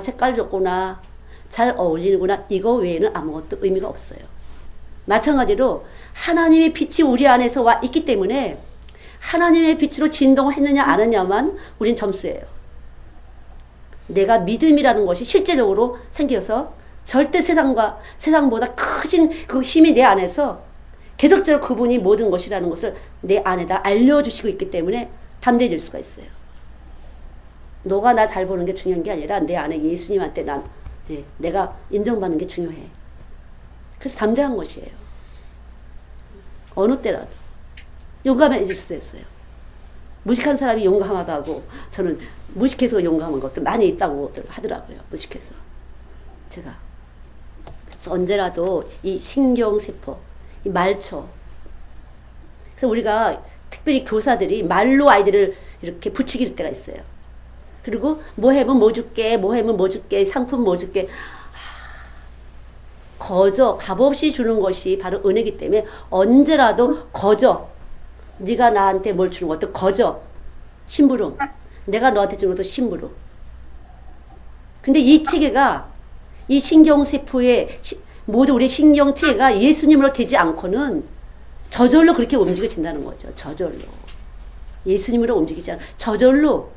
색깔 좋구나, 잘 어울리는구나, 이거 외에는 아무것도 의미가 없어요. 마찬가지로 하나님의 빛이 우리 안에서 와 있기 때문에 하나님의 빛으로 진동했느냐 안 했냐만 우린 점수예요. 내가 믿음이라는 것이 실제적으로 생겨서 절대 세상보다 크신 그 힘이 내 안에서 계속적으로 그분이 모든 것이라는 것을 내 안에다 알려주시고 있기 때문에 담대해질 수가 있어요. 너가 나 잘 보는 게 중요한 게 아니라 내 안에 예수님한테 내가 인정받는 게 중요해. 그래서 담대한 것이에요. 어느 때라도 용감해질 수 있어요. 무식한 사람이 용감하다고, 저는 무식해서 용감한 것도 많이 있다고 하더라고요. 무식해서. 제가 그래서 언제라도 이 신경세포, 이 말초, 그래서 우리가 특별히 교사들이 말로 아이들을 이렇게 부추길 때가 있어요. 그리고 뭐 해면 뭐 줄게, 뭐 해면 뭐 줄게, 상품 뭐 줄게. 값없이 주는 것이 바로 은혜이기 때문에 언제라도 네가 나한테 뭘 주는 것도 심부름. 내가 너한테 주는 것도 심부름. 근데 이 체계가, 이 신경세포의 모두 우리 신경체계가 예수님으로 되지 않고는 저절로 그렇게 움직여진다는 거죠. 저절로. 예수님으로 움직이지 않아. 저절로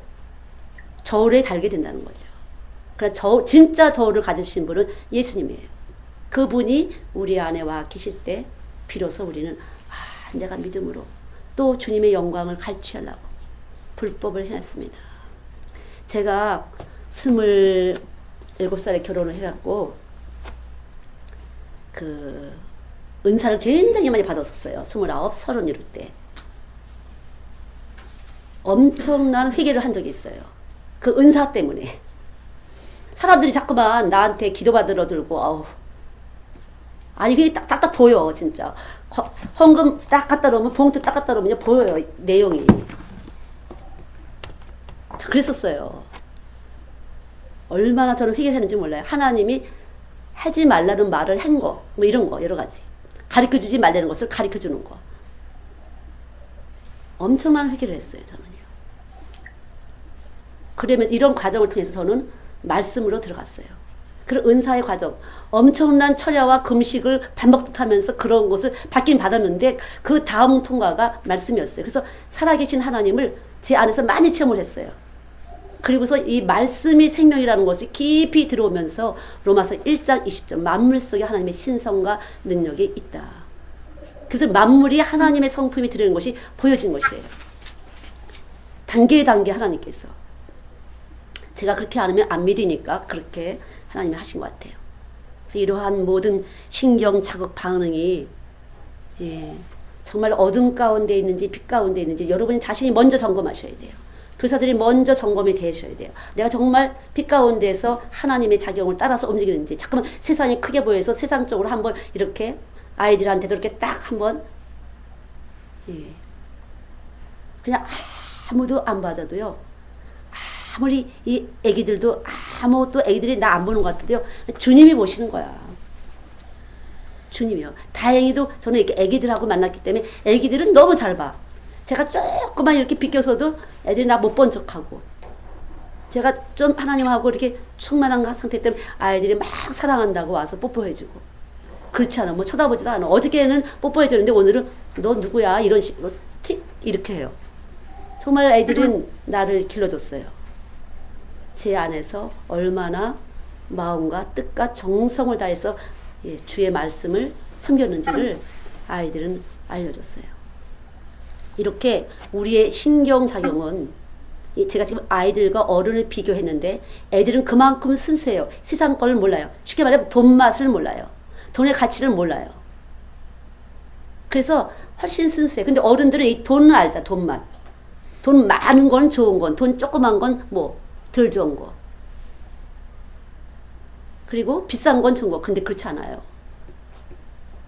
저울에 달게 된다는 거죠. 그러나 진짜 저울을 가지신 분은 예수님이에요. 그분이 우리 안에 와 계실 때 비로소 우리는 내가 믿음으로 또 주님의 영광을 갈취하려고 불법을 해놨습니다. 제가 27살에 결혼을 해갖고 은사를 굉장히 많이 받았었어요. 29, 30 이럴 때. 엄청난 회개를 한 적이 있어요. 그 은사 때문에. 사람들이 자꾸만 나한테 기도받으러 들고, 이게 딱딱 보여, 진짜. 헌금 딱 갖다 놓으면, 봉투 딱 갖다 놓으면 보여요, 내용이. 그랬었어요. 얼마나 저는 회개를 했는지 몰라요. 하나님이 하지 말라는 말을 한 거, 이런 거, 여러 가지. 가르쳐 주지 말라는 것을 가르쳐 주는 거. 엄청난 회개를 했어요, 저는요. 그러면 이런 과정을 통해서 저는 말씀으로 들어갔어요. 그런 은사의 과정, 엄청난 철야와 금식을 반복듯 하면서 그런 것을 받긴 받았는데 그 다음 통과가 말씀이었어요. 그래서 살아계신 하나님을 제 안에서 많이 체험을 했어요. 그리고서 이 말씀이 생명이라는 것이 깊이 들어오면서 로마서 1장 20절 만물 속에 하나님의 신성과 능력이 있다. 그래서 만물이 하나님의 성품이 들어있는 것이 보여진 것이에요. 단계 하나님께서. 제가 그렇게 안 하면 안 믿으니까 그렇게 하나님이 하신 것 같아요. 그래서 이러한 모든 신경 자극 반응이 정말 어둠 가운데 있는지 빛 가운데 있는지 여러분이 자신이 먼저 점검하셔야 돼요. 교사들이 먼저 점검이 되셔야 돼요. 내가 정말 빛 가운데서 하나님의 작용을 따라서 움직이는지, 잠깐만 세상이 크게 보여서 세상적으로 한번 이렇게 아이들한테도 이렇게 딱 한번 그냥 아무도 안 봐줘도요. 아무리 이 애기들도 아무것도 애기들이 나 안 보는 것 같아도요. 주님이 보시는 거야. 주님이요. 다행히도 저는 이렇게 애기들하고 만났기 때문에 애기들은 너무 잘 봐. 제가 조금만 이렇게 비껴서도 애들이 나 못 본 척하고, 제가 좀 하나님하고 이렇게 충만한 상태 때문에 아이들이 막 사랑한다고 와서 뽀뽀해주고, 그렇지 않아. 쳐다보지도 않아. 어저께는 뽀뽀해줬는데 오늘은 너 누구야? 이런 식으로 이렇게 해요. 정말 애들은 나를 길러줬어요. 제 안에서 얼마나 마음과 뜻과 정성을 다해서 주의 말씀을 섬겼는지를 아이들은 알려줬어요. 이렇게 우리의 신경작용은, 제가 지금 아이들과 어른을 비교했는데 애들은 그만큼 순수해요. 세상 걸 몰라요. 쉽게 말하면 돈 맛을 몰라요. 돈의 가치를 몰라요. 그래서 훨씬 순수해. 근데 어른들은 이 돈을 알자, 돈 맛. 돈 많은 건 좋은 건, 돈 조그만 건 덜 좋은 거. 그리고 비싼 건 좋은 거. 근데 그렇지 않아요.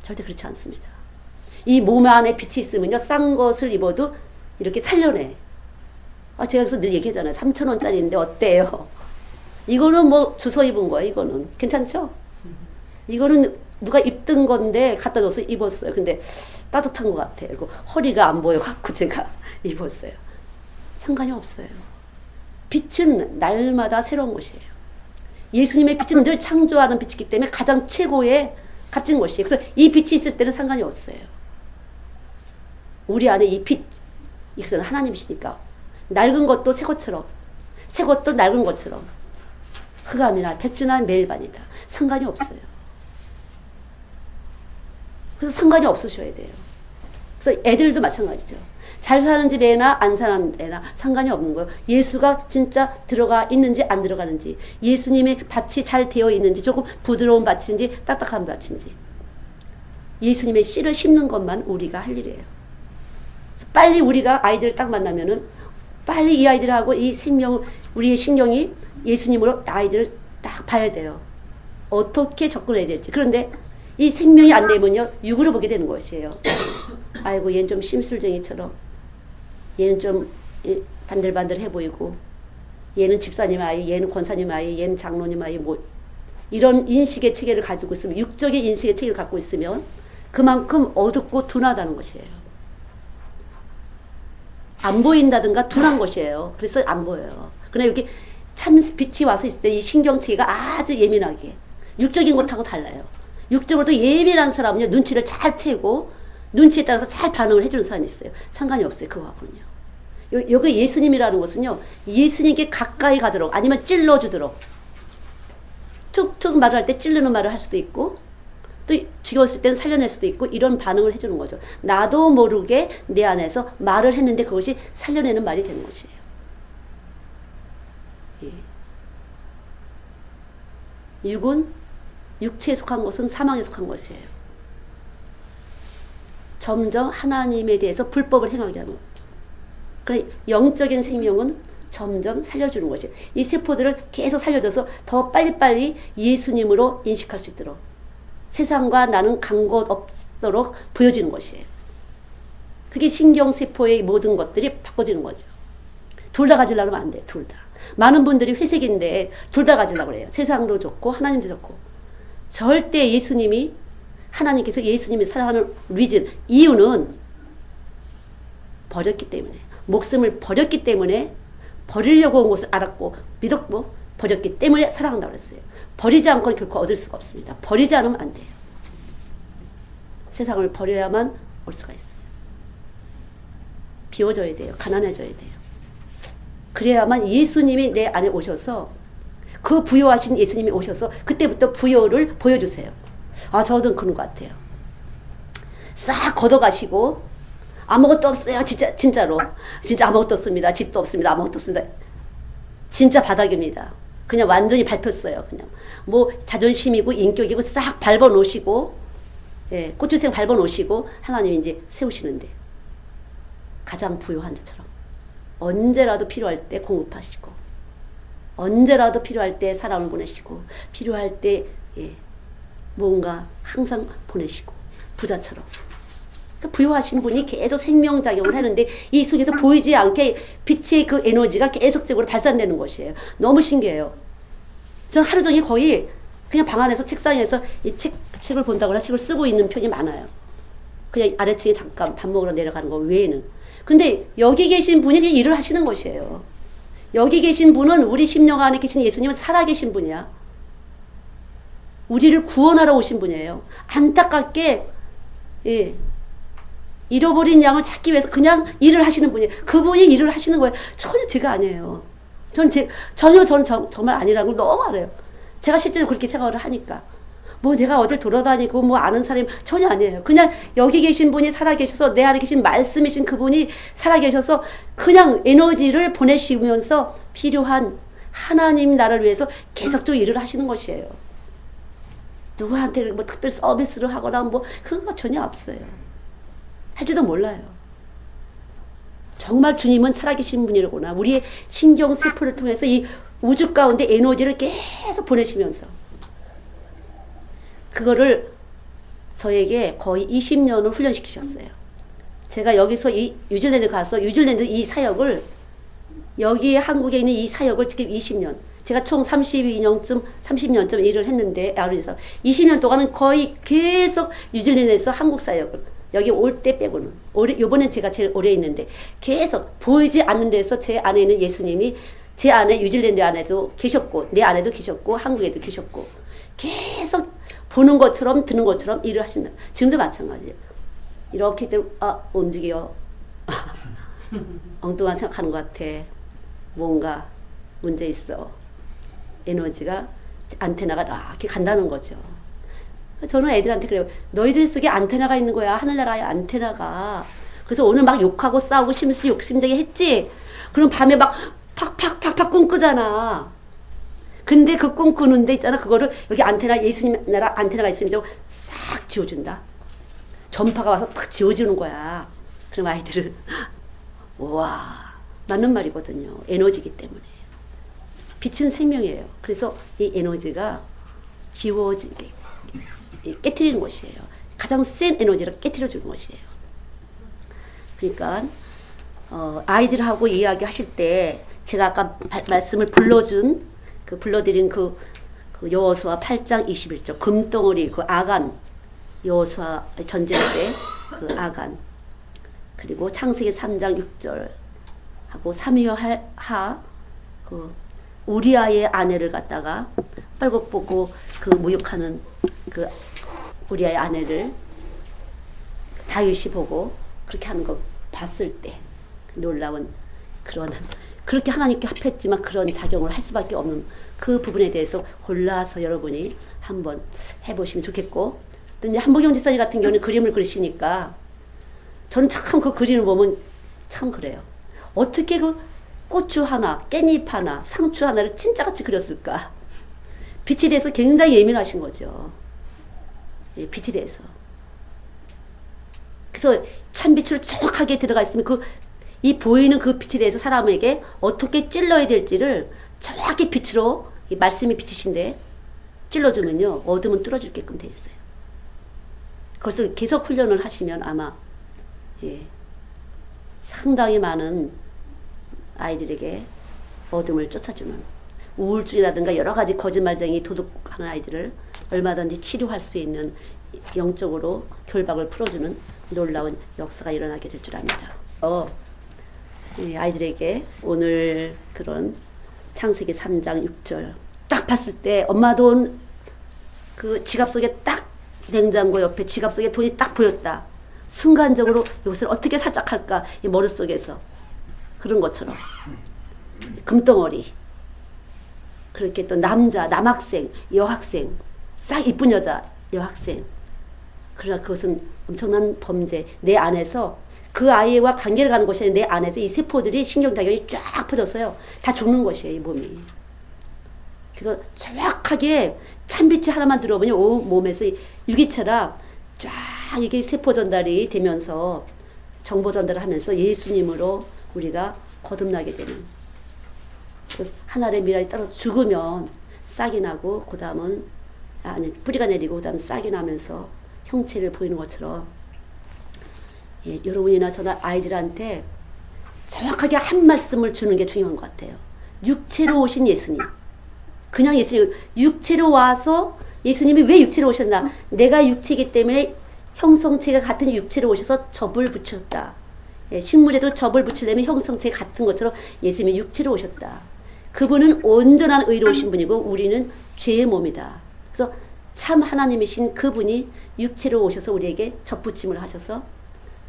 절대 그렇지 않습니다. 이 몸 안에 빛이 있으면요, 싼 것을 입어도 이렇게 살려내. 제가 그래서 늘 얘기하잖아요. 3,000원짜리인데 어때요? 이거는 뭐 주워 입은 거예요. 이거는 괜찮죠? 이거는 누가 입던 건데 갖다 줘서 입었어요. 근데 따뜻한 것 같아요. 그리고 허리가 안 보여갖고 제가 입었어요. 상관이 없어요. 빛은 날마다 새로운 것이에요. 예수님의 빛은 늘 창조하는 빛이기 때문에 가장 최고의 값진 것이에요. 그래서 이 빛이 있을 때는 상관이 없어요. 우리 안에 이 빛, 이것은 하나님이시니까 낡은 것도 새 것처럼, 새 것도 낡은 것처럼, 흑암이나 백주나 매일반이다. 상관이 없어요. 그래서 상관이 없으셔야 돼요. 그래서 애들도 마찬가지죠. 잘 사는 집 애나 안 사는 애나 상관이 없는 거예요. 예수가 진짜 들어가 있는지 안 들어가는지, 예수님의 밭이 잘 되어 있는지, 조금 부드러운 밭인지 딱딱한 밭인지, 예수님의 씨를 심는 것만 우리가 할 일이에요. 빨리 우리가 아이들을 딱 만나면은 빨리 이 아이들하고 이 생명, 우리의 신경이 예수님으로 아이들을 딱 봐야 돼요. 어떻게 접근해야 될지. 그런데 이 생명이 안 되면요, 육으로 보게 되는 것이에요. 아이고, 얘는 좀 심술쟁이처럼, 얘는 좀 반들반들해 보이고, 얘는 집사님 아이, 얘는 권사님 아이, 얘는 장로님 아이, 뭐 이런 인식의 체계를 가지고 있으면, 육적인 인식의 체계를 갖고 있으면 그만큼 어둡고 둔하다는 것이에요. 안 보인다든가 둔한 것이에요. 그래서 안 보여요. 그러나 여기 참 빛이 와서 있을 때 이 신경체계가 아주 예민하게, 육적인 것하고 달라요. 육적으로도 예민한 사람은요, 눈치를 잘 채고 눈치에 따라서 잘 반응을 해주는 사람이 있어요. 상관이 없어요. 그거하고는요. 여기 예수님이라는 것은요, 예수님께 가까이 가도록, 아니면 찔러주도록, 툭툭 말을 할 때 찔르는 말을 할 수도 있고, 또 죽였을 때는 살려낼 수도 있고, 이런 반응을 해주는 거죠. 나도 모르게 내 안에서 말을 했는데 그것이 살려내는 말이 되는 것이에요. 예. 육은, 육체에 속한 것은 사망에 속한 것이에요. 점점 하나님에 대해서 불법을 행하게 하는 거예요. 그래, 영적인 생명은 점점 살려주는 것이에요. 이 세포들을 계속 살려줘서 더 빨리빨리 예수님으로 인식할 수 있도록, 세상과 나는 간 곳 없도록 보여지는 것이에요. 그게 신경세포의 모든 것들이 바꿔지는 거죠. 둘 다 가지려고 하면 안 돼요. 둘 다. 많은 분들이 회색인데 둘 다 가지려고 그래요. 세상도 좋고 하나님도 좋고. 절대 예수님이, 하나님께서 예수님이 사랑하는 리즌, 이유는 버렸기 때문에, 목숨을 버렸기 때문에, 버리려고 온 것을 알았고 믿었고 버렸기 때문에 사랑한다고 그랬어요. 버리지 않고는 결코 얻을 수가 없습니다. 버리지 않으면 안 돼요. 세상을 버려야만 올 수가 있어요. 비워져야 돼요. 가난해져야 돼요. 그래야만 예수님이 내 안에 오셔서, 그 부여하신 예수님이 오셔서 그때부터 부여를 보여주세요. 저도 그런 것 같아요. 싹 걷어가시고 아무것도 없어요. 진짜로. 진짜 아무것도 없습니다. 집도 없습니다. 아무것도 없습니다. 진짜 바닥입니다. 그냥 완전히 밟혔어요. 그냥 뭐 자존심이고 인격이고 싹 밟아 놓으시고, 예, 고추생 밟아 놓으시고 하나님이 이제 세우시는데, 가장 부유한 자처럼 언제라도 필요할 때 공급하시고, 언제라도 필요할 때 사랑을 보내시고, 필요할 때, 예, 뭔가 항상 보내시고, 부자처럼. 부여하신 분이 계속 생명작용을 하는데, 이 속에서 보이지 않게 빛의 그 에너지가 계속적으로 발산되는 것이에요. 너무 신기해요. 저는 하루 종일 거의 그냥 방 안에서 책상에서 이 책을 본다거나 책을 쓰고 있는 편이 많아요. 그냥 아래층에 잠깐 밥 먹으러 내려가는 거 외에는. 근데 여기 계신 분이 그냥 일을 하시는 것이에요. 여기 계신 분은, 우리 심령 안에 계신 예수님은 살아계신 분이야. 우리를 구원하러 오신 분이에요. 안타깝게, 예, 잃어버린 양을 찾기 위해서 그냥 일을 하시는 분이에요. 그분이 일을 하시는 거예요. 전혀 제가 아니에요. 전혀 저는 정말 아니라는 걸 너무 알아요. 제가 실제로 그렇게 생각을 하니까. 뭐 내가 어딜 돌아다니고 뭐 아는 사람이 전혀 아니에요. 그냥 여기 계신 분이 살아계셔서, 내 안에 계신 말씀이신 그분이 살아계셔서 그냥 에너지를 보내시면서 필요한 하나님 나라를 위해서 계속적으로 일을 하시는 것이에요. 누구한테 뭐 특별 서비스를 하거나 뭐 그런 거 전혀 없어요. 할지도 몰라요. 정말 주님은 살아계신 분이구나. 우리의 신경세포를 통해서 이 우주 가운데 에너지를 계속 보내시면서, 그거를 저에게 거의 20년을 훈련시키셨어요. 제가 여기서 이 뉴질랜드 가서 뉴질랜드 이 사역을 여기 한국에 있는 이 사역을 지금 20년 제가 총 30년쯤 일을 했는데 아르에서 20년 동안은 거의 계속 뉴질랜드에서 한국 사역을 여기 올 때 빼고는 요번엔 제가 제일 오래 있는데 계속 보이지 않는 데서 제 안에 있는 예수님이 제 안에 뉴질랜드 안에도 계셨고 내 안에도 계셨고 한국에도 계셨고 계속 보는 것처럼 듣는 것처럼 일을 하신다. 지금도 마찬가지예요. 이렇게 움직여 엉뚱한 생각하는 것 같아. 뭔가 문제 있어. 에너지가 안테나가 이렇게 간다는 거죠. 저는 애들한테 그래요. 너희들 속에 안테나가 있는 거야. 하늘나라의 안테나가. 그래서 오늘 막 욕하고 싸우고 심수 욕심쟁이 했지? 그럼 밤에 막 팍팍팍팍 꿈꾸잖아. 근데 그 꿈꾸는데 있잖아. 그거를 여기 안테나, 예수님 나라 안테나가 있으면 싹 지워준다. 전파가 와서 탁 지워주는 거야. 그럼 아이들은, 우와, 맞는 말이거든요. 에너지이기 때문에. 빛은 생명이에요. 그래서 이 에너지가 지워지게, 깨트리는 것이에요. 가장 센 에너지를 깨트려주는 것이에요. 그러니까, 아이들하고 이야기하실 때, 제가 아까 말씀을 불러드린 그 여호수아 8장 21절, 금덩어리, 그 아간, 여호수아 전쟁 때 그 아간, 그리고 창세기 3장 6절 하고 사무엘하 그 우리아의 아내를 갖다가 빨갛보고 그 모욕하는 그 우리아의 아내를 다윗이 보고 그렇게 하는 거 봤을 때 놀라운 그런 그렇게 하나님께 합했지만 그런 작용을 할 수밖에 없는 그 부분에 대해서 골라서 여러분이 한번 해보시면 좋겠고, 또 이제 한복영 지사님 같은 경우는 그림을 그리시니까 저는 참 그 그림을 보면 참 그래요. 어떻게 그 고추 하나, 깻잎 하나, 상추 하나를 진짜같이 그렸을까? 빛에 대해서 굉장히 예민하신 거죠. 예, 빛에 대해서. 그래서 찬빛으로 정확하게 들어가 있으면 이 보이는 그 빛에 대해서 사람에게 어떻게 찔러야 될지를 정확히 빛으로, 이 말씀이 빛이신데 찔러주면요, 어둠은 뚫어줄게끔 돼 있어요. 그것을 계속 훈련을 하시면 아마, 예, 상당히 많은 아이들에게 어둠을 쫓아주는 우울증이라든가 여러 가지 거짓말쟁이 도둑하는 아이들을 얼마든지 치료할 수 있는 영적으로 결박을 풀어주는 놀라운 역사가 일어나게 될 줄 압니다. 아이들에게 오늘 그런 창세기 3장 6절 딱 봤을 때 엄마도 그 지갑 속에 딱 냉장고 옆에 지갑 속에 돈이 딱 보였다. 순간적으로 이것을 어떻게 살짝 할까 이 머릿속에서 그런 것처럼 금덩어리 그렇게 또 남학생, 여학생 싹 이쁜 여자, 여학생 그러나 그것은 엄청난 범죄 내 안에서 그 아이와 관계를 가는 것이 아니라 내 안에서 이 세포들이 신경작용이 쫙 퍼져서요. 다 죽는 것이에요. 이 몸이. 그래서 정확하게 찬빛이 하나만 들어오면 몸에서 유기체라 쫙 이게 세포 전달이 되면서 정보 전달을 하면서 예수님으로 우리가 거듭나게 되는. 한 알의 미랄이 따라서 죽으면 싹이 나고 그 다음은 뿌리가 내리고 그 다음 싹이 나면서 형체를 보이는 것처럼 예, 여러분이나 저나 아이들한테 정확하게 한 말씀을 주는 게 중요한 것 같아요. 육체로 오신 예수님. 그냥 예수님, 육체로 와서 예수님이 왜 육체로 오셨나? 내가 육체이기 때문에 형성체가 같은 육체로 오셔서 접을 붙였다. 예, 식물에도 접을 붙이려면 형성체 같은 것처럼 예수님이 육체로 오셨다. 그분은 온전한 의로우신 분이고 우리는 죄의 몸이다. 그래서 참 하나님이신 그분이 육체로 오셔서 우리에게 접붙임을 하셔서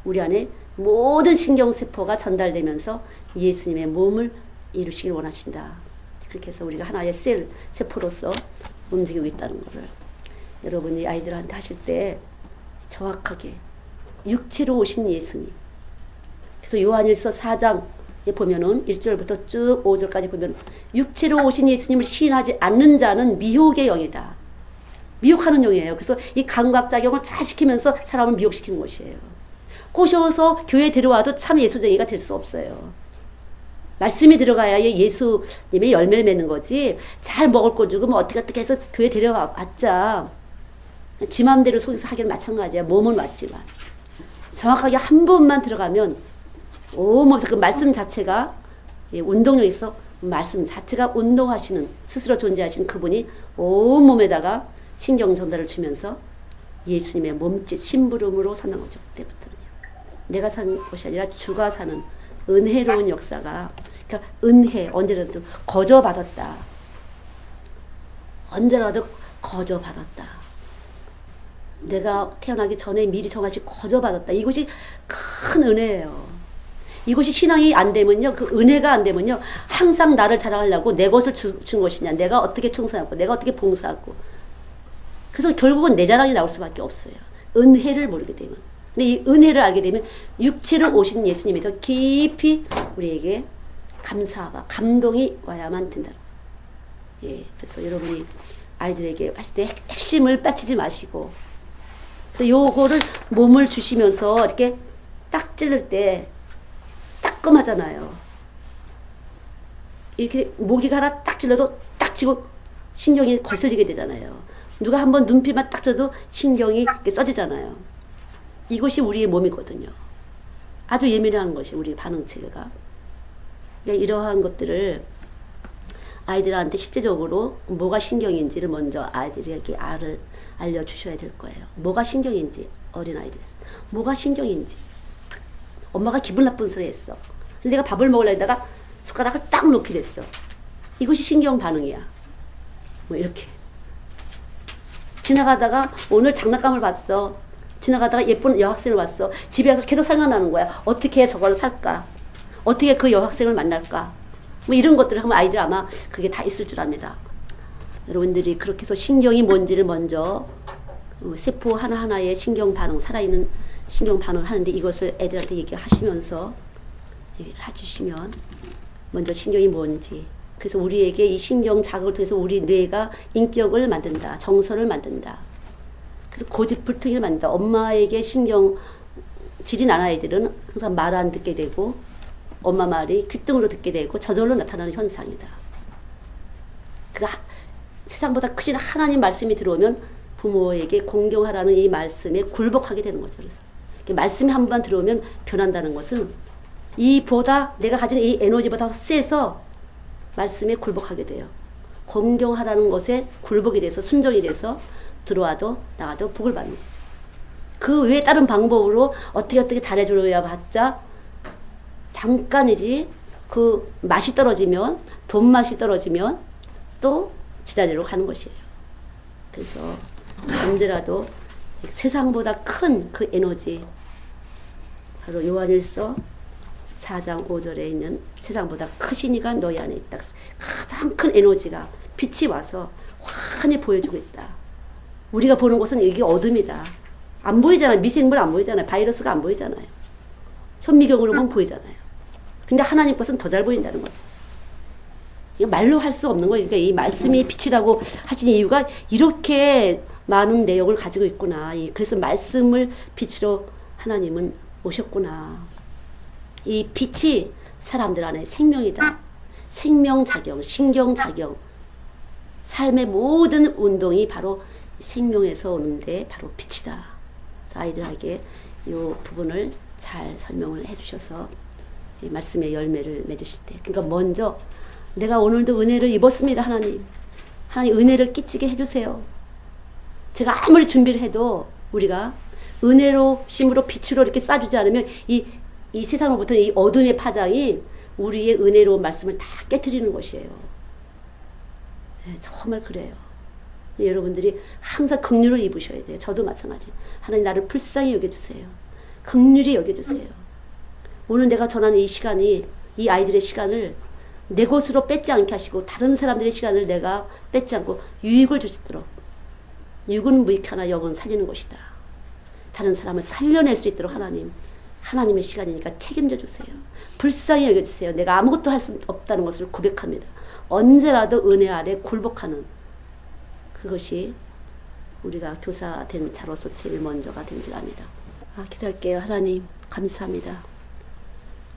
우리 안에 모든 신경세포가 전달되면서 예수님의 몸을 이루시길 원하신다. 그렇게 해서 우리가 하나의 세포로서 움직이고 있다는 것을 여러분이 아이들한테 하실 때 정확하게 육체로 오신 예수님. 그래서 요한일서 4장에 보면은 1절부터 쭉 5절까지 보면 육체로 오신 예수님을 시인하지 않는 자는 미혹의 영이다. 미혹하는 영이에요. 그래서 이 감각작용을 잘 시키면서 사람을 미혹시키는 것이에요. 꼬셔서 교회에 들어와도 참 예수쟁이가 될 수 없어요. 말씀이 들어가야 예수님의 열매를 맺는 거지 잘 먹을 거 주고 뭐 어떻게 해서 교회에 데려왔자 지 맘대로 속에서 하기는 마찬가지야. 몸은 왔지만 정확하게 한 번만 들어가면 온몸에서 그 말씀 자체가 운동력이 있어. 말씀 자체가 운동하시는 스스로 존재하시는 그분이 온몸에다가 신경 전달을 주면서 예수님의 몸짓 심부름으로 사는 거죠. 그때부터는요. 내가 사는 것이 아니라 주가 사는 은혜로운 역사가, 그러니까 은혜, 언제라도 거저받았다. 언제라도 거저받았다. 내가 태어나기 전에 미리 정하시 거저받았다. 이것이 큰 은혜예요. 이것이 신앙이 안 되면요, 그 은혜가 안 되면요, 항상 나를 자랑하려고 내 것을 준 것이냐, 내가 어떻게 충성하고, 내가 어떻게 봉사하고. 그래서 결국은 내 자랑이 나올 수밖에 없어요. 은혜를 모르게 되면. 근데 이 은혜를 알게 되면 육체로 오신 예수님이 더 깊이 우리에게 감사가, 감동이 와야만 된다. 예, 그래서 여러분이 아이들에게 하실 때 핵심을 빠치지 마시고, 그래서 요거를 몸을 주시면서 이렇게 딱 찌를 때 따끔하잖아요. 이렇게 모기가 하나 딱 찔러도 딱 치고 신경이 거슬리게 되잖아요. 누가 한번 눈빛만 딱 져도 신경이 이렇게 써지잖아요. 이것이 우리의 몸이거든요. 아주 예민한 것이 우리 반응체계가. 그러니까 이러한 것들을 아이들한테 실제적으로 뭐가 신경인지를 먼저 아이들에게 알려주셔야 될 거예요. 뭐가 신경인지, 어린아이들. 뭐가 신경인지. 엄마가 기분 나쁜 소리 했어. 내가 밥을 먹으려다가 숟가락을 딱 놓게 됐어. 이것이 신경 반응이야. 뭐 이렇게. 지나가다가 오늘 장난감을 봤어. 지나가다가 예쁜 여학생을 봤어. 집에 와서 계속 생각나는 거야. 어떻게 저걸 살까? 어떻게 그 여학생을 만날까? 뭐 이런 것들을 하면 아이들 아마 그게 다 있을 줄 압니다. 여러분들이 그렇게 해서 신경이 뭔지를 먼저 세포 하나하나의 신경 반응, 살아있는 신경 반응을 하는데 이것을 애들한테 얘기하시면서 해주시면 먼저 신경이 뭔지, 그래서 우리에게 이 신경 자극을 통해서 우리 뇌가 인격을 만든다. 정서를 만든다. 그래서 고집불통을 만든다. 엄마에게 신경 질이 난 아이들은 항상 말 안 듣게 되고 엄마 말이 귓등으로 듣게 되고 저절로 나타나는 현상이다. 그래서 세상보다 크신 하나님 말씀이 들어오면 부모에게 공경하라는 이 말씀에 굴복하게 되는 거죠. 그래서 말씀이 한 번 들어오면 변한다는 것은 이보다 내가 가진 이 에너지보다 세서 말씀에 굴복하게 돼요. 공경하라는 것에 굴복이 돼서 순종이 돼서 들어와도 나가도 복을 받는 거죠. 그 외에 다른 방법으로 어떻게 잘해줘야 봤자 잠깐이지, 그 맛이 떨어지면, 돈 맛이 떨어지면 또 지자리로 가는 것이에요. 그래서 언제라도 세상보다 큰 그 에너지, 바로 요한일서 4장 5절에 있는 세상보다 크신 이가 너희 안에 있다. 가장 큰 에너지가 빛이 와서 환히 보여주고 있다. 우리가 보는 것은 이게 어둠이다. 안 보이잖아요. 미생물 안 보이잖아요. 바이러스가 안 보이잖아요. 현미경으로만 보이잖아요. 근데 하나님 것은 더 잘 보인다는 거죠. 이거 말로 할 수 없는 거예요. 그러니까 이 말씀이 빛이라고 하신 이유가 이렇게 많은 내용을 가지고 있구나. 그래서 말씀을 빛으로 하나님은 오셨구나. 이 빛이 사람들 안에 생명이다. 생명작용, 신경작용, 삶의 모든 운동이 바로 생명에서 오는데 바로 빛이다. 아이들에게 이 부분을 잘 설명을 해주셔서 이 말씀의 열매를 맺으실 때, 그러니까 먼저 내가 오늘도 은혜를 입었습니다. 하나님 은혜를 끼치게 해주세요. 제가 아무리 준비를 해도 우리가 은혜로 심으로 빛으로 이렇게 쏴주지 않으면 이 세상으로부터 이 어둠의 파장이 우리의 은혜로운 말씀을 다 깨트리는 것이에요. 네, 정말 그래요. 여러분들이 항상 긍휼을 입으셔야 돼요. 저도 마찬가지. 하나님 나를 불쌍히 여겨주세요. 긍휼히 여겨주세요. 오늘 내가 전하는 이 시간이, 이 아이들의 시간을 내 것으로 뺏지 않게 하시고 다른 사람들의 시간을 내가 뺏지 않고 유익을 주시도록, 육은 무익하나 영은 살리는 것이다. 다른 사람을 살려낼 수 있도록 하나님의 시간이니까 책임져 주세요. 불쌍히 여겨주세요. 내가 아무것도 할 수 없다는 것을 고백합니다. 언제라도 은혜 아래 굴복하는 그것이 우리가 교사된 자로서 제일 먼저가 된 줄 압니다. 기도할게요. 하나님 감사합니다.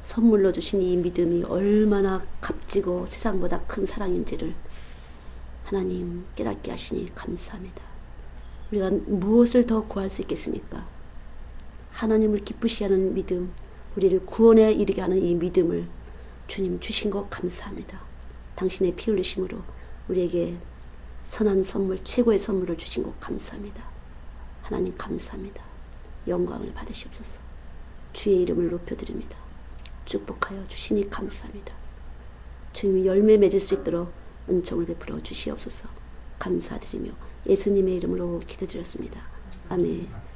선물로 주신 이 믿음이 얼마나 값지고 세상보다 큰 사랑인지를 하나님 깨닫게 하시니 감사합니다. 우리가 무엇을 더 구할 수 있겠습니까? 하나님을 기쁘시 하는 믿음, 우리를 구원에 이르게 하는 이 믿음을 주님 주신 것 감사합니다. 당신의 피 흘리심으로 우리에게 선한 선물, 최고의 선물을 주신 것 감사합니다. 하나님 감사합니다. 영광을 받으시옵소서. 주의 이름을 높여드립니다. 축복하여 주시니 감사합니다. 주님이 열매 맺을 수 있도록 은총을 베풀어 주시옵소서. 감사드리며 예수님의 이름으로 기도드렸습니다. 아멘.